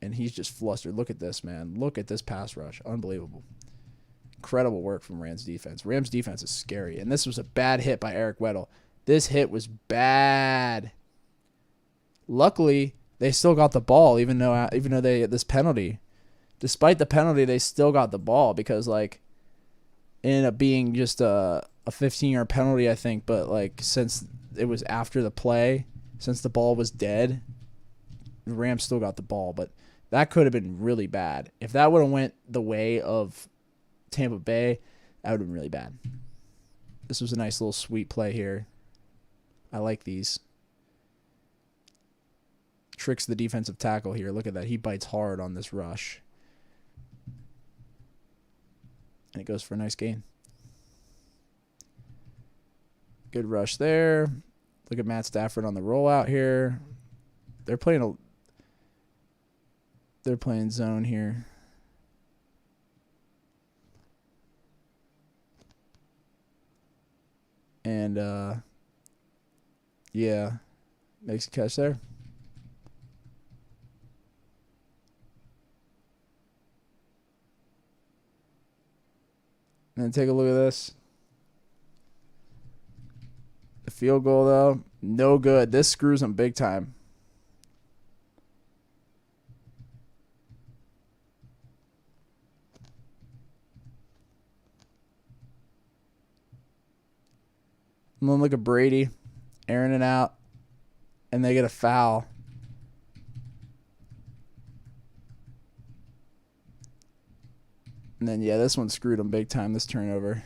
And he's just flustered. Look at this, man. Look at this pass rush. Unbelievable. Incredible work from Rams defense. Rams defense is scary. And this was a bad hit by Eric Weddle. This hit was bad. Luckily, they still got the ball, even though they had this penalty. Despite the penalty, they still got the ball because, like, it ended up being just a 15-yard penalty, I think. But, like, since it was after the play, since the ball was dead, the Rams still got the ball. But that could have been really bad. If that would have went the way of Tampa Bay, that would have been really bad. This was a nice little sweet play here. I like these. Tricks the defensive tackle here. Look at that. He bites hard on this rush. And it goes for a nice gain. Good rush there. Look at Matt Stafford on the rollout here. They're playing zone here. And yeah, makes a catch there. And then take a look at this. The field goal, though, no good. This screws them big time. And then look at Brady airing it out, and they get a foul. And then, yeah, this one screwed them big time, this turnover.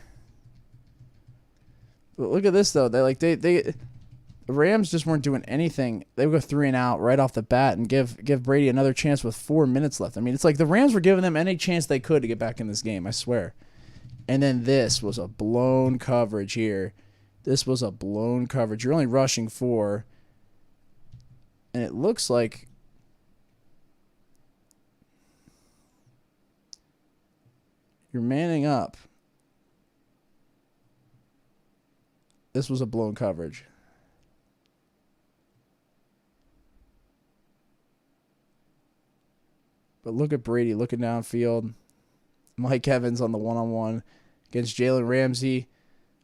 But look at this, though. The Rams just weren't doing anything. They would go 3 and out right off the bat and give Brady another chance with 4 minutes left. I mean, it's like the Rams were giving them any chance they could to get back in this game, I swear. And then this was a blown coverage here. This was a blown coverage. You're only rushing 4. And it looks like you're manning up. This was a blown coverage. But look at Brady looking downfield. Mike Evans on the one-on-one against Jalen Ramsey.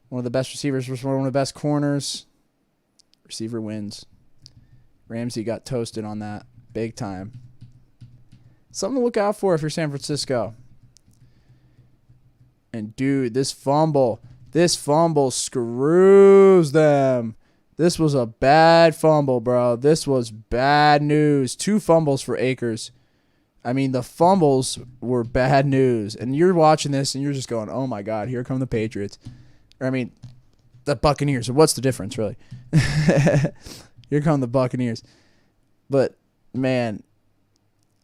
One of the best receivers versus one of the best corners. Receiver wins. Ramsey got toasted on that big time. Something to look out for if you're San Francisco. And, dude, this fumble. This fumble screws them. This was a bad fumble, bro. This was bad news. 2 fumbles for Akers. I mean, the fumbles were bad news. And you're watching this, and you're just going, oh, my God, here come the Patriots. Or, I mean, the Buccaneers. What's the difference, really? Here come the Buccaneers. But, man,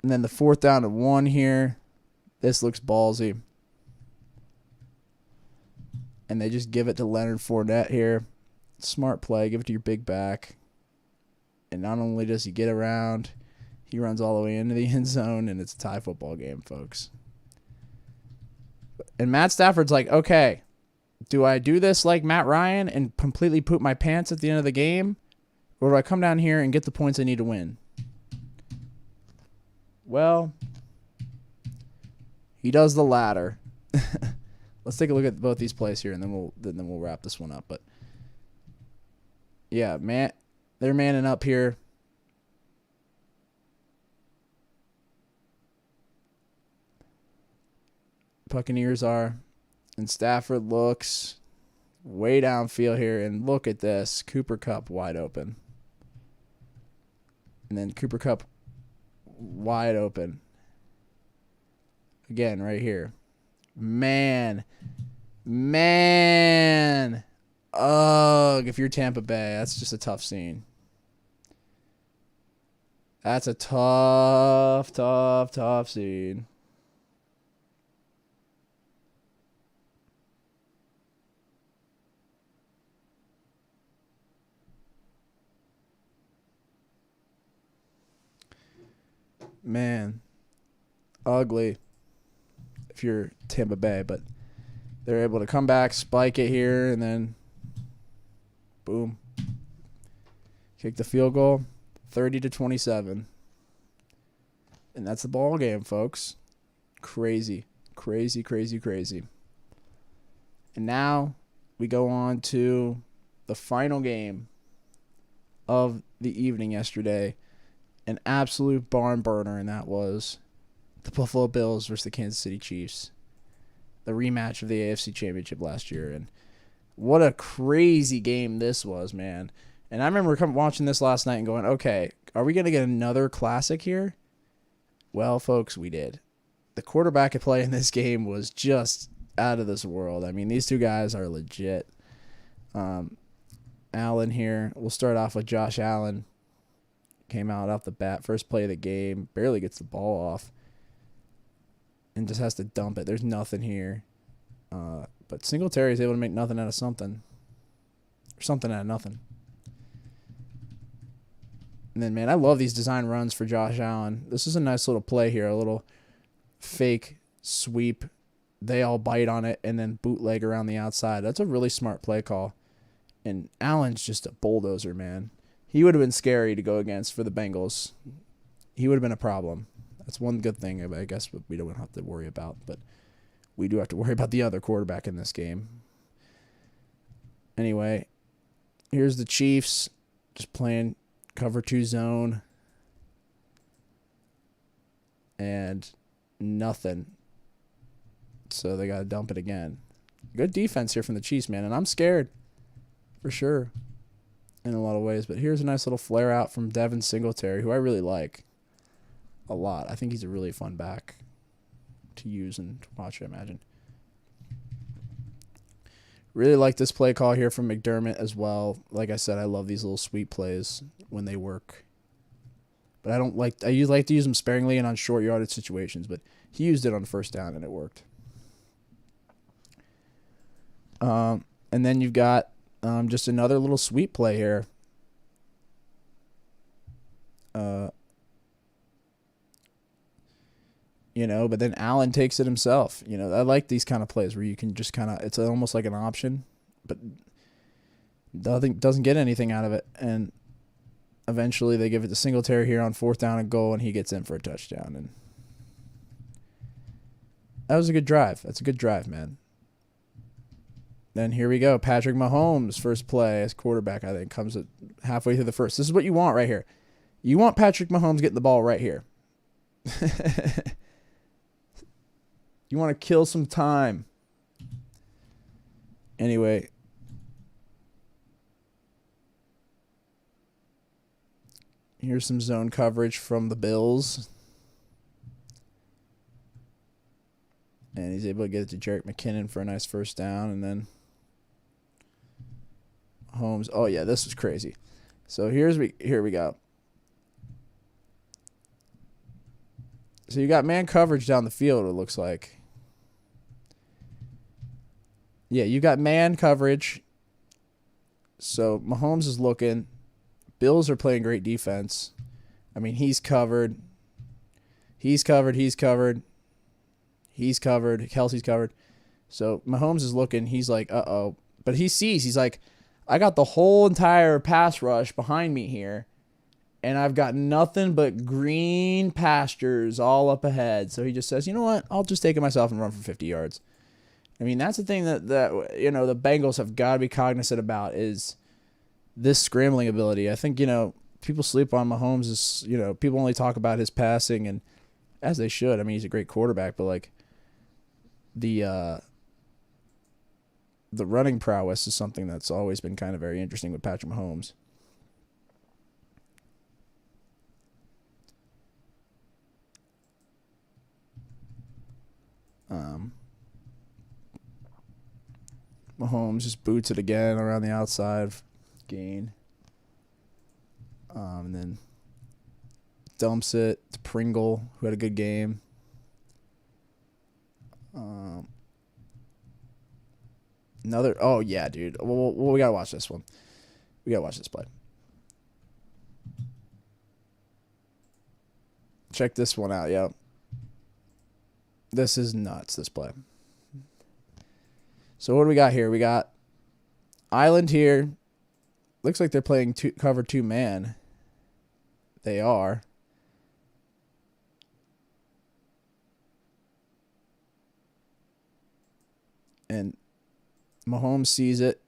and then the 4th down and 1 here. This looks ballsy. And they just give it to Leonard Fournette here. Smart play. Give it to your big back. And not only does he get around, he runs all the way into the end zone, and it's a tie football game, folks. And Matt Stafford's like, okay, do I do this like Matt Ryan and completely poop my pants at the end of the game? Or do I come down here and get the points I need to win? Well, he does the latter. Let's take a look at both these plays here, and then we'll wrap this one up. But yeah, man, they're manning up here. Buccaneers are, and Stafford looks way downfield here, and look at this. Cooper Kupp wide open. And then Cooper Kupp wide open. Again, right here. Man. Ugh, if you're Tampa Bay, that's just a tough scene. That's a tough scene. Man, ugly if you're Tampa Bay, but they're able to come back, spike it here, and then boom. Kick the field goal, 30-27. And that's the ball game, folks. Crazy. And now we go on to the final game of the evening yesterday. An absolute barn burner, and that was the Buffalo Bills versus the Kansas City Chiefs. The rematch of the AFC Championship last year. And what a crazy game this was, man. And I remember watching this last night and going, okay, are we going to get another classic here? Well, folks, we did. The quarterback play in this game was just out of this world. I mean, these two guys are legit. Allen here. We'll start off with Josh Allen. Came out off the bat, first play of the game, barely gets the ball off, and just has to dump it. There's nothing here. But Singletary is able to make nothing out of something. Or something out of nothing. And then, man, I love these design runs for Josh Allen. This is a nice little play here, a little fake sweep. They all bite on it, and then bootleg around the outside. That's a really smart play call. And Allen's just a bulldozer, man. He would have been scary to go against for the Bengals. He would have been a problem. That's one good thing, I guess, we don't have to worry about. But we do have to worry about the other quarterback in this game. Anyway, here's the Chiefs just playing cover 2 zone. And nothing. So they got to dump it again. Good defense here from the Chiefs, man. And I'm scared. For sure. In a lot of ways. But here's a nice little flare out from Devin Singletary, who I really like a lot. I think he's a really fun back to use and to watch, I imagine. Really like this play call here from McDermott as well. Like I said, I love these little sweep plays when they work. But I like to use them sparingly and on short yardage situations, but he used it on first down and it worked. And then you've got just another little sweep play here. But then Allen takes it himself. I like these kind of plays where you can just kind of, it's almost like an option, but doesn't get anything out of it. And eventually they give it to Singletary here on 4th down and goal, and he gets in for a touchdown. And that was a good drive. That's a good drive, man. Then here we go. Patrick Mahomes, first play as quarterback, I think, comes at halfway through the first. This is what you want right here. You want Patrick Mahomes getting the ball right here. You want to kill some time. Anyway, here's some zone coverage from the Bills. And he's able to get it to Jerick McKinnon for a nice first down. And then Mahomes. Oh, yeah, this was crazy. So here we go. So you got man coverage down the field, it looks like. Yeah, you got man coverage. So Mahomes is looking. Bills are playing great defense. I mean, he's covered. He's covered. He's covered. He's covered. Kelsey's covered. So Mahomes is looking. He's like, uh-oh. But he sees. He's like, I got the whole entire pass rush behind me here. And I've got nothing but green pastures all up ahead. So he just says, you know what? I'll just take it myself and run for 50 yards. I mean, that's the thing that the Bengals have got to be cognizant about is this scrambling ability. I think, people sleep on Mahomes. People only talk about his passing, and as they should. I mean, he's a great quarterback, but like the running prowess is something that's always been kind of very interesting with Patrick Mahomes. Mahomes just boots it again around the outside, gain. And then dumps it to Pringle, who had a good game. Oh yeah, dude. Well, we gotta watch this one. We gotta watch this play. Check this one out, yo. This is nuts, this play. So what do we got here? We got Island here. Looks like they're playing cover 2 man. They are. And Mahomes sees it.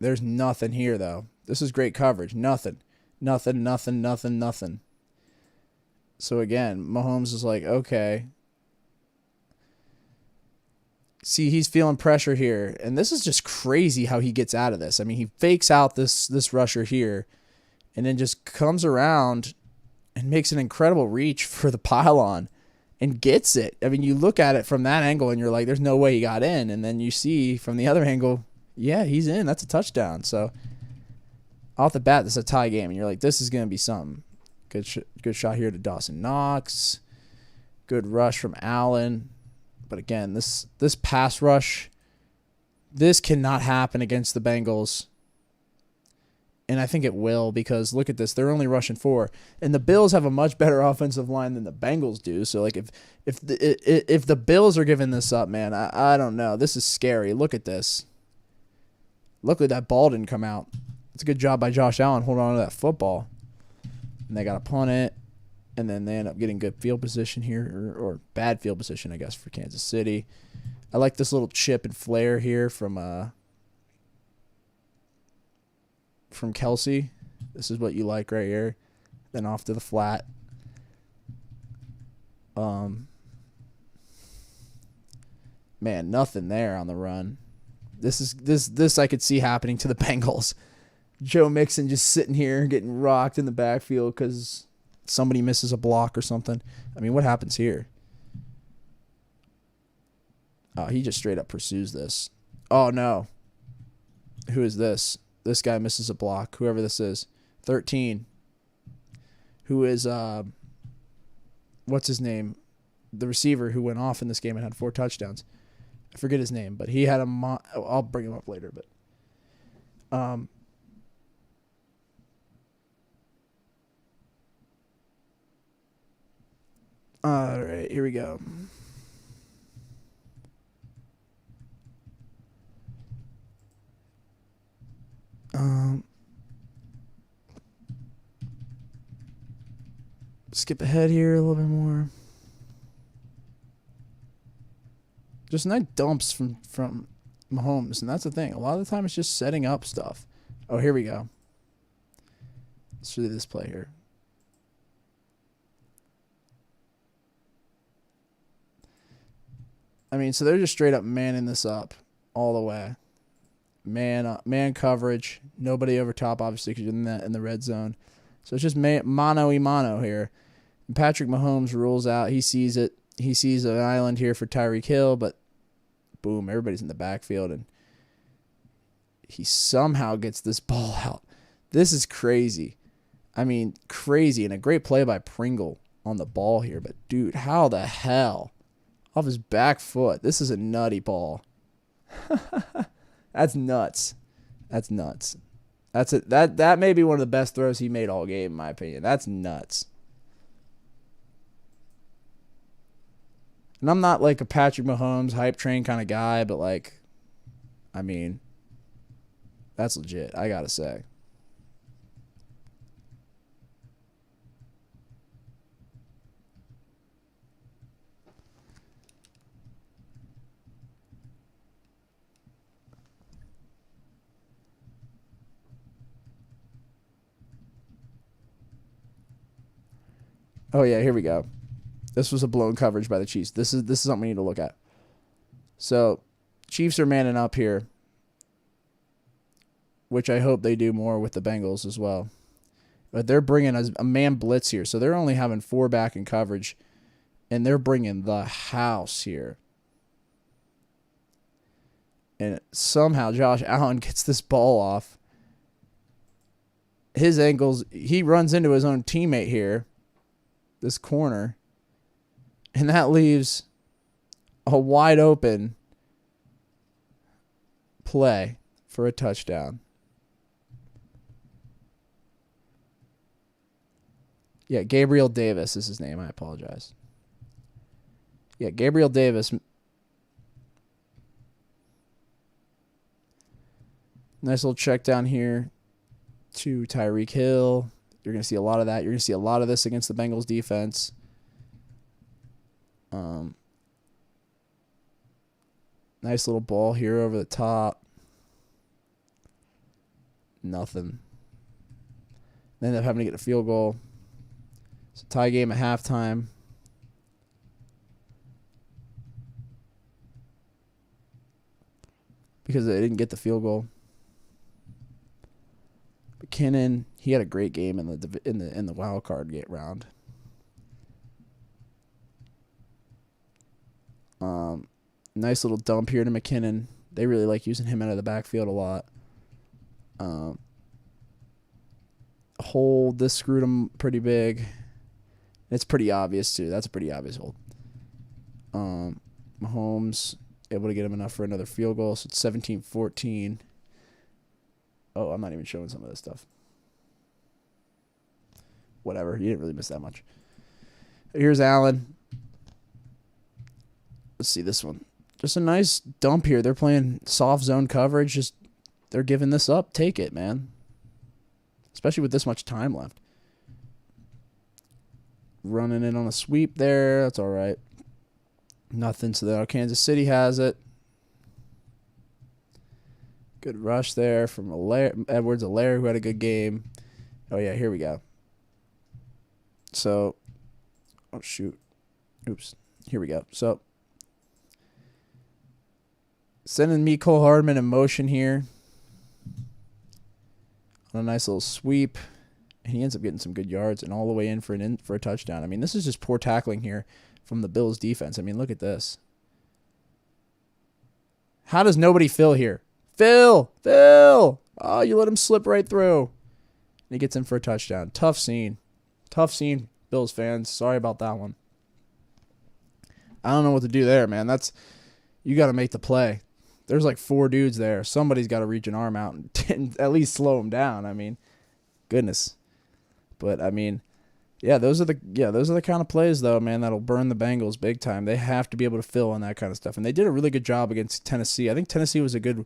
There's nothing here, though. This is great coverage. Nothing. So again, Mahomes is like, okay. See, he's feeling pressure here. And this is just crazy how he gets out of this. I mean, he fakes out this rusher here and then just comes around and makes an incredible reach for the pylon and gets it. I mean, you look at it from that angle and you're like, there's no way he got in. And then you see from the other angle, yeah, he's in. That's a touchdown. So off the bat, this is a tie game. And you're like, this is going to be something. Good shot here to Dawson Knox. Good rush from Allen. But again, this pass rush, this cannot happen against the Bengals. And I think it will because look at this. They're only rushing 4. And the Bills have a much better offensive line than the Bengals do. So like if the Bills are giving this up, man, I don't know. This is scary. Look at this. Luckily that ball didn't come out. It's a good job by Josh Allen holding on to that football. And they got to punt it. And then they end up getting good field position here, or bad field position, I guess, for Kansas City. I like this little chip and flare here from Kelsey. This is what you like right here. Then off to the flat. Man, nothing there on the run. This I could see happening to the Bengals. Joe Mixon just sitting here getting rocked in the backfield because somebody misses a block or something. I mean, what happens here? Oh, he just straight up pursues this. Oh, no. Who is this? This guy misses a block, whoever this is. 13. Who is, what's his name? The receiver who went off in this game and had 4 touchdowns. I forget his name, but he had I'll bring him up later, but all right, here we go. Skip ahead here a little bit more. Just nice dumps from Mahomes, and that's the thing. A lot of the time it's just setting up stuff. Oh, here we go. Let's do this play here. I mean, so they're just straight up manning this up all the way. man coverage. Nobody over top, obviously, because you're in the red zone. So it's just mano-y-mano here. And Patrick Mahomes rolls out. He sees it. He sees an island here for Tyreek Hill, but boom, everybody's in the backfield, and he somehow gets this ball out. This is crazy. I mean, crazy, and a great play by Pringle on the ball here. But, dude, how the hell? Off his back foot. This is a nutty ball. That's nuts. That's nuts. That may be one of the best throws he made all game, in my opinion. That's nuts. And I'm not like a Patrick Mahomes hype train kind of guy, but like, I mean, that's legit, I gotta say. Oh yeah, here we go. This was a blown coverage by the Chiefs. This is something we need to look at. So, Chiefs are manning up here, which I hope they do more with the Bengals as well. But they're bringing a man blitz here, so they're only having 4 back in coverage, and they're bringing the house here. And somehow Josh Allen gets this ball off. His ankles, he runs into his own teammate here, this corner, and that leaves a wide open play for a touchdown. Yeah, Gabriel Davis is his name. I apologize. Yeah, Gabriel Davis. Nice little check down here to Tyreek Hill. You're going to see a lot of that. You're going to see a lot of this against the Bengals defense. Nice little ball here over the top. Nothing. They end up having to get a field goal. It's a tie game at halftime. Because they didn't get the field goal. McKinnon, he had a great game in the wild card round. Nice little dump here to McKinnon. They really like using him out of the backfield a lot. Hold, this screwed him pretty big. It's pretty obvious, too. That's a pretty obvious hold. Mahomes able to get him enough for another field goal, so it's 17-14. Oh, I'm not even showing some of this stuff. Whatever. You didn't really miss that much. Here's Allen. Let's see this one. Just a nice dump here. They're playing soft zone coverage. Just they're giving this up. Take it, man. Especially with this much time left. Running in on a sweep there. That's all right. Nothing. So now Kansas City has it. Good rush there from Edwards-Helaire, who had a good game. Oh, yeah, here we go. So, oh, shoot. Oops. Here we go. So, sending Mecole Hardman in motion here on a nice little sweep. And he ends up getting some good yards and all the way in for a touchdown. I mean, this is just poor tackling here from the Bills defense. I mean, look at this. How does nobody fill here? Phil! Oh, you let him slip right through. And he gets in for a touchdown. Tough scene, Bills fans. Sorry about that one. I don't know what to do there, man. You got to make the play. There's like 4 dudes there. Somebody's got to reach an arm out and at least slow him down. I mean, goodness. But I mean, yeah, those are the kind of plays though, man, that'll burn the Bengals big time. They have to be able to fill on that kind of stuff, and they did a really good job against Tennessee. I think Tennessee was a good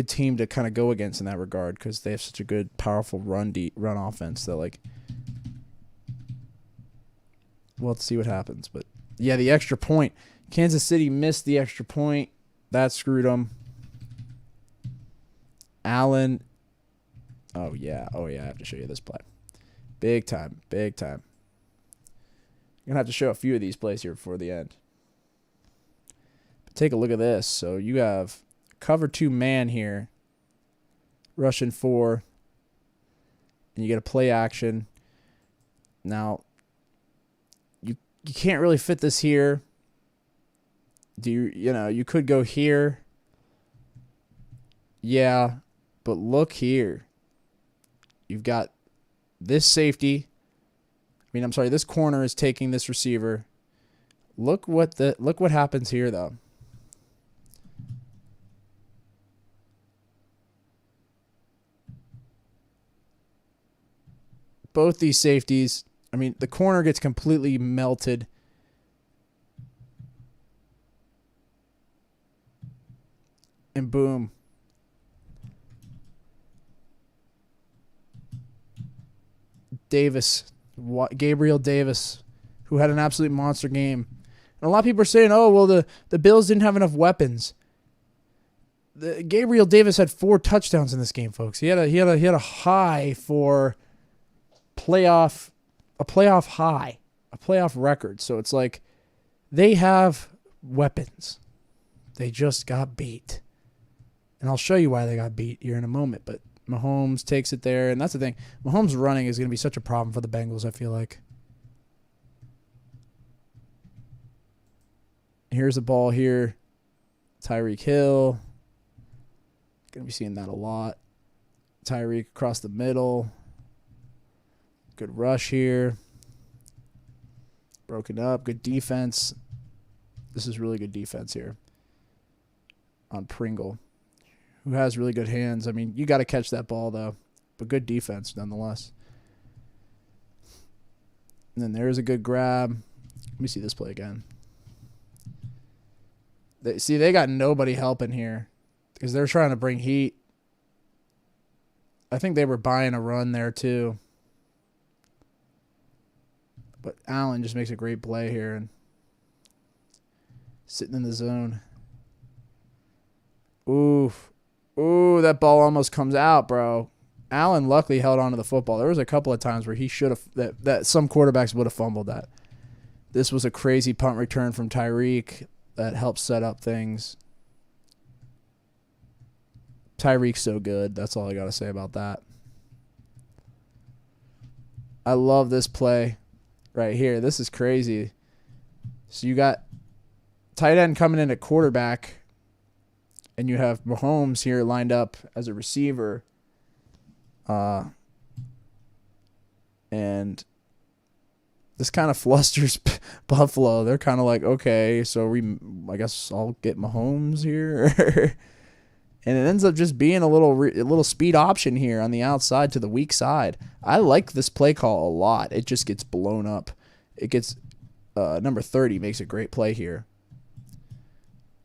team to kind of go against in that regard because they have such a good, powerful run offense that like. We'll have to see what happens, but yeah, the extra point. Kansas City missed the extra point. That screwed them. Allen. Oh yeah, I have to show you this play. Big time. You're going to have to show a few of these plays here before the end. But take a look at this. So you have cover 2 man here. rushing 4. And you get a play action. Now, you can't really fit this here. You could go here. Yeah, but look here. You've got this safety. This corner is taking this receiver. Look what happens here though. Both these safeties, the corner gets completely melted. And boom. Gabriel Davis, who had an absolute monster game. And a lot of people are saying, oh, well, the Bills didn't have enough weapons. Gabriel Davis had 4 touchdowns in this game, folks. He had a high for a playoff high, a playoff record. So it's like they have weapons. They just got beat. And I'll show you why they got beat here in a moment. But Mahomes takes it there. And that's the thing. Mahomes running is going to be such a problem for the Bengals, I feel like. Here's the ball here. Tyreek Hill. Going to be seeing that a lot. Tyreek across the middle. Good rush here. Broken up. Good defense. This is really good defense here on Pringle, who has really good hands. You got to catch that ball, though. But good defense, nonetheless. And then there's a good grab. Let me see this play again. They got nobody helping here because they're trying to bring heat. I think they were buying a run there, too. But Allen just makes a great play here and sitting in the zone. Oof. Ooh, that ball almost comes out, bro. Allen luckily held on to the football. There was a couple of times where he should have that some quarterbacks would have fumbled that. This was a crazy punt return from Tyreek that helped set up things. Tyreek's so good. That's all I got to say about that. I love this play right here. This is crazy. So you got tight end coming in at quarterback, and you have Mahomes here lined up as a receiver. And this kind of flusters Buffalo. They're kind of like, okay, so I guess I'll get Mahomes here. And it ends up just being a little speed option here on the outside to the weak side. I like this play call a lot. It just gets blown up. It gets number 30 makes a great play here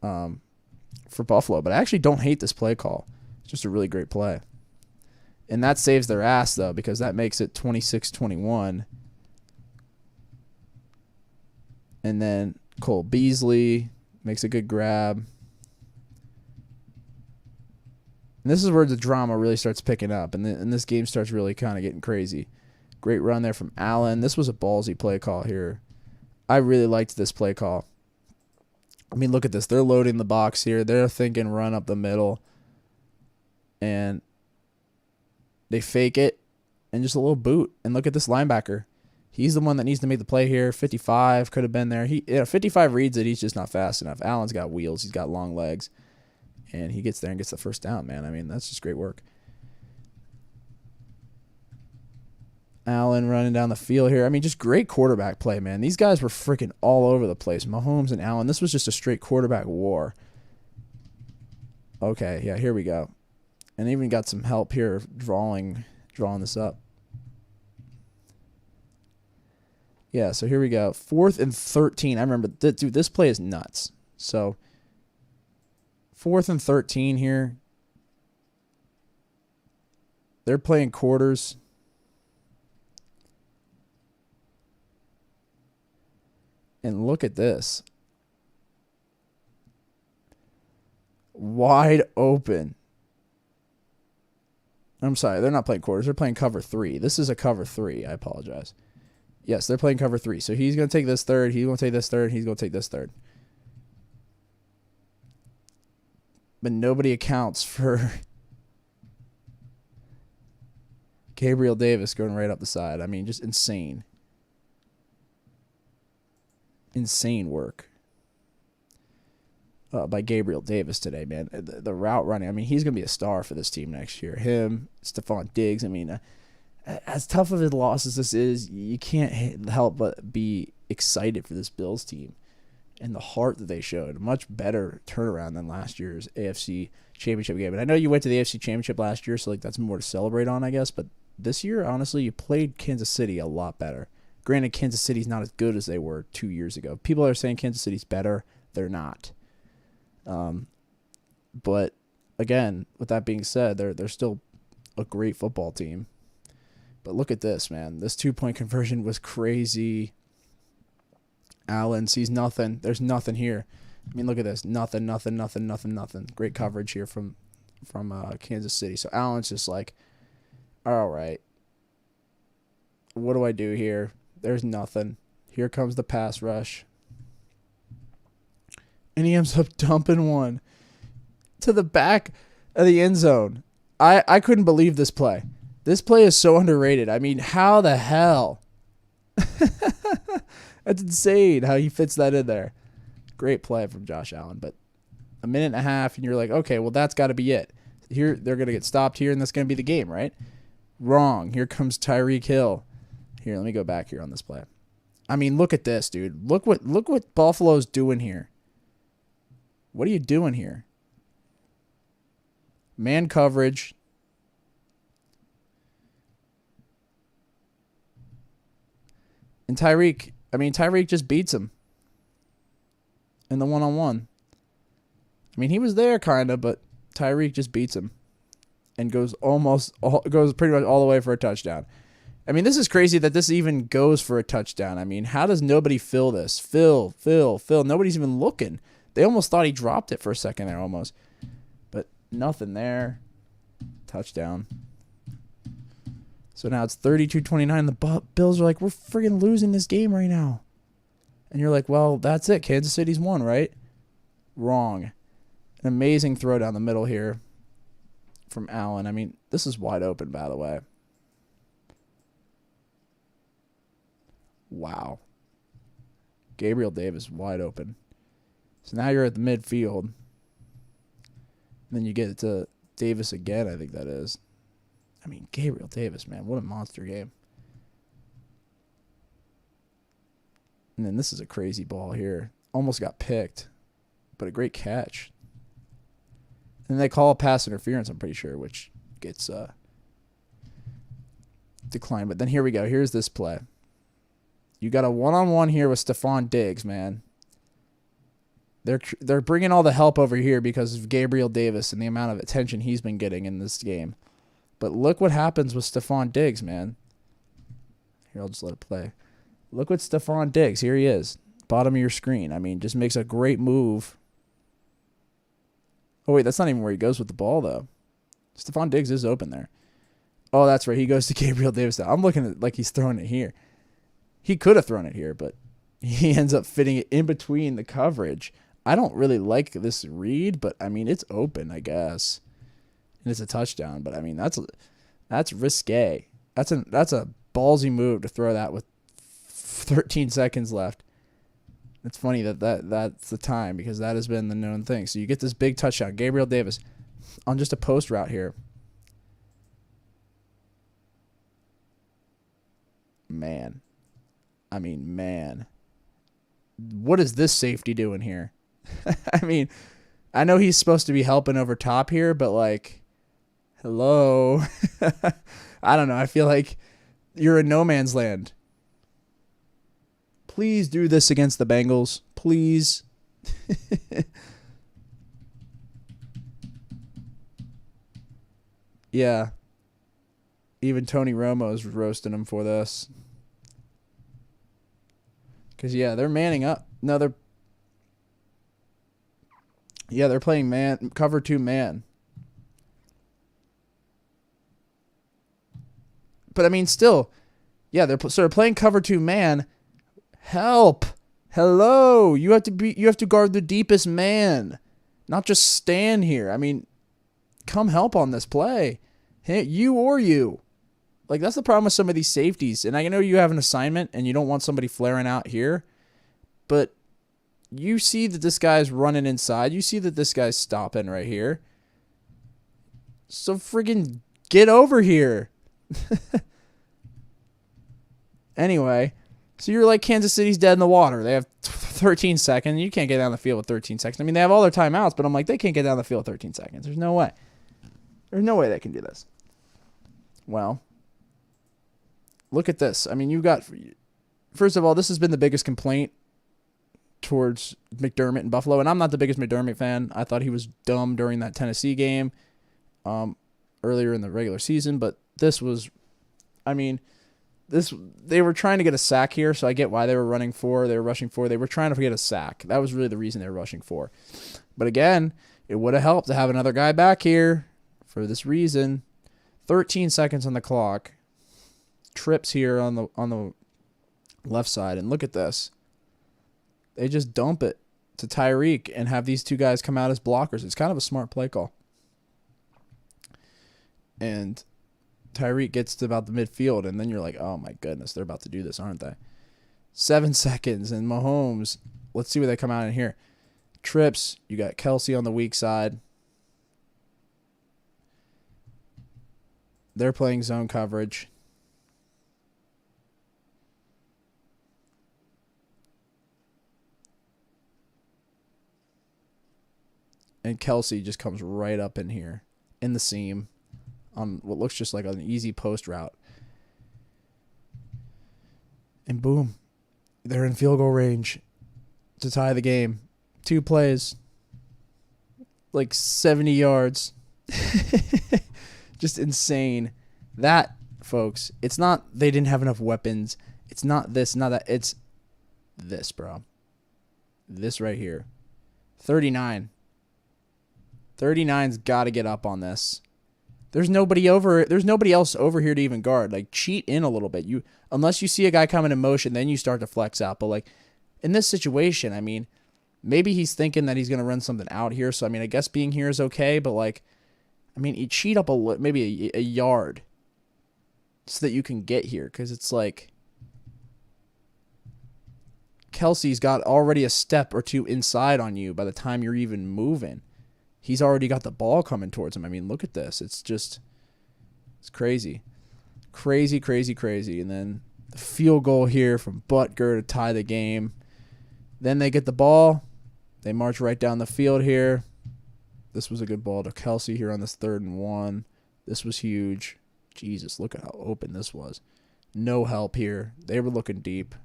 for Buffalo. But I actually don't hate this play call. It's just a really great play. And that saves their ass, though, because that makes it 26-21. And then Cole Beasley makes a good grab. And this is where the drama really starts picking up, and this game starts really kind of getting crazy. Great run there from Allen. This was a ballsy play call here. I really liked this play call. Look at this. They're loading the box here. They're thinking run up the middle. And they fake it and just a little boot. And look at this linebacker. He's the one that needs to make the play here. 55 could have been there. 55 reads it. He's just not fast enough. Allen's got wheels. He's got long legs. And he gets there and gets the first down, man. That's just great work. Allen running down the field here. Just great quarterback play, man. These guys were freaking all over the place. Mahomes and Allen. This was just a straight quarterback war. Okay, yeah, here we go. And even got some help here drawing this up. Yeah, so here we go. 4th and 13. I remember, dude, this play is nuts. So 4th and 13 here. They're playing quarters. And look at this. Wide open. I'm sorry, they're not playing quarters. They're playing cover 3. This is a cover 3. I apologize. Yes, they're playing cover 3. So he's going to take this third. He's going to take this third. He's going to take this third. But nobody accounts for Gabriel Davis going right up the side. I mean, just insane. Insane work by Gabriel Davis today, man. The route running, I mean, he's going to be a star for this team next year. Him, Stephon Diggs, I mean, as tough of a loss as this is, you can't help but be excited for this Bills team and the heart that they showed. A much better turnaround than last year's AFC Championship game. And I know you went to the AFC Championship last year, so like that's more to celebrate on, I guess. But this year, honestly, you played Kansas City a lot better. Granted, Kansas City's not as good as they were 2 years ago. People are saying Kansas City's better. They're not. But again, with that being said, they're still a great football team. But look at this, man. This 2-point conversion was crazy. Allen sees nothing. There's nothing here. I mean, look at this. Nothing. Great coverage here from Kansas City. So Allen's just like, all right, what do I do here? There's nothing. Here comes the pass rush. And he ends up dumping one to the back of the end zone. I couldn't believe this play. This play is so underrated. I mean, how the hell? That's insane how he fits that in there. Great play from Josh Allen, but a minute and a half, and you're like, okay, well, that's got to be it. Here, they're going to get stopped here, and that's going to be the game, right? Wrong. Here comes Tyreek Hill. Here, let me go back here on this play. I mean, look at this, dude. Look what Buffalo's doing here. What are you doing here? Man coverage. And Tyreek just beats him in the one-on-one. I mean, he was there kind of, but Tyreek just beats him and goes pretty much all the way for a touchdown. I mean, this is crazy that this even goes for a touchdown. I mean, how does nobody fill this? Fill. Nobody's even looking. They almost thought he dropped it for a second there almost. But nothing there. Touchdown. So now it's 32-29. The Bills are like, we're friggin' losing this game right now. And you're like, well, that's it. Kansas City's won, right? Wrong. An amazing throw down the middle here from Allen. I mean, this is wide open, by the way. Wow. Gabriel Davis wide open. So now you're at the midfield. And then you get it to Davis again, I think that is. I mean, Gabriel Davis, man, what a monster game. And then this is a crazy ball here. Almost got picked, but a great catch. And they call a pass interference, I'm pretty sure, which gets declined. But then here we go. Here's this play. You got a one-on-one here with Stephon Diggs, man. They're bringing all the help over here because of Gabriel Davis and the amount of attention he's been getting in this game. But look what happens with Stephon Diggs, man. Here, I'll just let it play. Look what Stephon Diggs. Here he is. Bottom of your screen. I mean, just makes a great move. Oh, wait, that's not even where he goes with the ball, though. Stephon Diggs is open there. Oh, that's right. He goes to Gabriel Davis now. I'm looking at like he's throwing it here. He could have thrown it here, but he ends up fitting it in between the coverage. I don't really like this read, but, I mean, it's open, I guess. And it's a touchdown, but, I mean, that's risque. That's a ballsy move to throw that with 13 seconds left. It's funny that's the time because that has been the known thing. So you get this big touchdown. Gabriel Davis on just a post route here. Man. I mean, man. What is this safety doing here? I mean, I know he's supposed to be helping over top here, but like, hello. I don't know. I feel like you're in no man's land. Please do this against the Bengals. Please. Yeah. Even Tony Romo's roasting him for this. Because, yeah, they're manning up. No, they're playing man, cover 2 man. But, I mean, still, yeah, they're playing cover 2 man. Help. Hello. You have to guard the deepest man, not just stand here. I mean, come help on this play. Hey, you or you. Like, that's the problem with some of these safeties. And I know you have an assignment and you don't want somebody flaring out here, but you see that this guy's running inside. You see that this guy's stopping right here. So friggin' get over here. Anyway, so you're like, Kansas City's dead in the water. They have 13 seconds. You can't get down the field with 13 seconds. I mean, they have all their timeouts, but I'm like, they can't get down the field with 13 seconds. There's no way. There's no way they can do this. Well, look at this. I mean, you got, first of all, this has been the biggest complaint towards McDermott in Buffalo, and I'm not the biggest McDermott fan. I thought he was dumb during that Tennessee game earlier in the regular season, but this was, I mean, they were trying to get a sack here, so I get why they were rushing for. They were trying to get a sack. That was really the reason they were rushing for. But again, it would have helped to have another guy back here for this reason. 13 seconds on the clock. Trips here on the left side, and look at this. They just dump it to Tyreek and have these two guys come out as blockers. It's kind of a smart play call. And Tyreek gets to about the midfield, and then you're like, oh my goodness, they're about to do this, aren't they? 7 seconds, and Mahomes, let's see where they come out in here. Trips, you got Kelsey on the weak side. They're playing zone coverage. And Kelsey just comes right up in here in the seam on what looks just like an easy post route. And boom, they're in field goal range to tie the game. 2 plays, like 70 yards. Just insane. That, folks, it's not they didn't have enough weapons. It's not this, not that. It's this, bro. This right here. 39. 39's got to get up on this. There's nobody else over here to even guard. Like, cheat in a little bit. Unless you see a guy coming in motion, then you start to flex out. But like in this situation, I mean, maybe he's thinking that he's going to run something out here. So I mean, I guess being here is okay. But like, I mean, you cheat up maybe a yard so that you can get here, because it's like Kelsey's got already a step or two inside on you by the time you're even moving. He's already got the ball coming towards him. I mean, look at this. It's crazy. Crazy, crazy, crazy. And then the field goal here from Butker to tie the game. Then they get the ball. They march right down the field here. This was a good ball to Kelsey here on this 3rd and 1. This was huge. Jesus, look at how open this was. No help here. They were looking deep.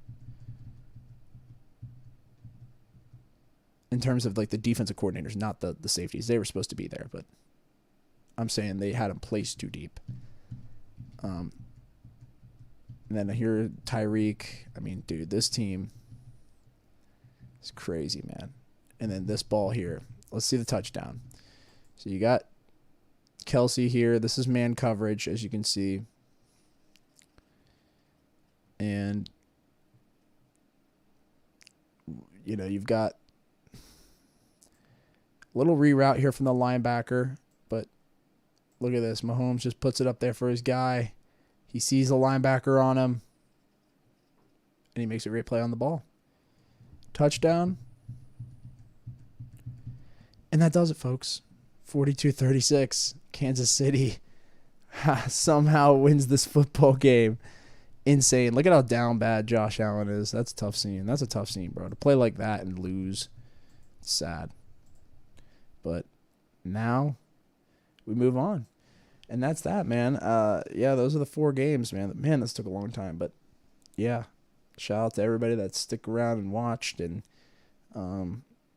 In terms of like the defensive coordinators, not the safeties. They were supposed to be there, but I'm saying they had them placed too deep. And then here, Tyreek. I mean, dude, this team is crazy, man. And then this ball here. Let's see the touchdown. So you got Kelsey here. This is man coverage, as you can see. And, you know, you've got little reroute here from the linebacker, but look at this. Mahomes just puts it up there for his guy. He sees the linebacker on him, and he makes a great play on the ball. Touchdown. And that does it, folks. 42-36. Kansas City somehow wins this football game. Insane. Look at how down bad Josh Allen is. That's a tough scene. That's a tough scene, bro. To play like that and lose, it's sad. But now we move on. And that's that, man. Yeah, those are the 4 games, man. Man, this took a long time. But, yeah, shout out to everybody that stuck around and watched. And,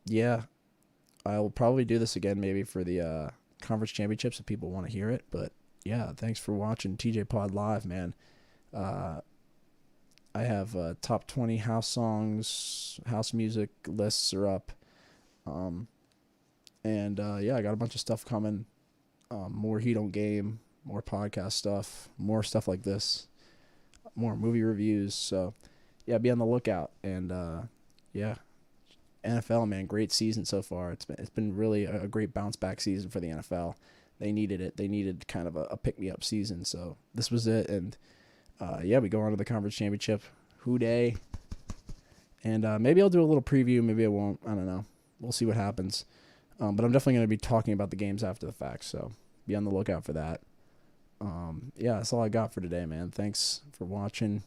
yeah, I will probably do this again maybe for the conference championships if people want to hear it. But, yeah, thanks for watching TJ Pod Live, man. I have top 20 house songs, house music lists are up. And, yeah, I got a bunch of stuff coming. More Heat on Game, more podcast stuff, more stuff like this, more movie reviews. So, yeah, be on the lookout. And, yeah, NFL, man, great season so far. It's been really a great bounce back season for the NFL. they needed it. They needed kind of a pick-me-up season. So this was it. And, we go on to the conference championship. Hoo-day. And maybe I'll do a little preview. Maybe I won't. I don't know. We'll see what happens. But I'm definitely going to be talking about the games after the fact. So be on the lookout for that. That's all I got for today, man. Thanks for watching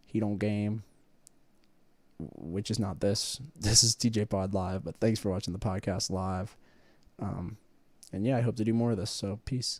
Heat on Game, which is not this. This is TJ Pod Live, but thanks for watching the podcast live. I hope to do more of this, so peace.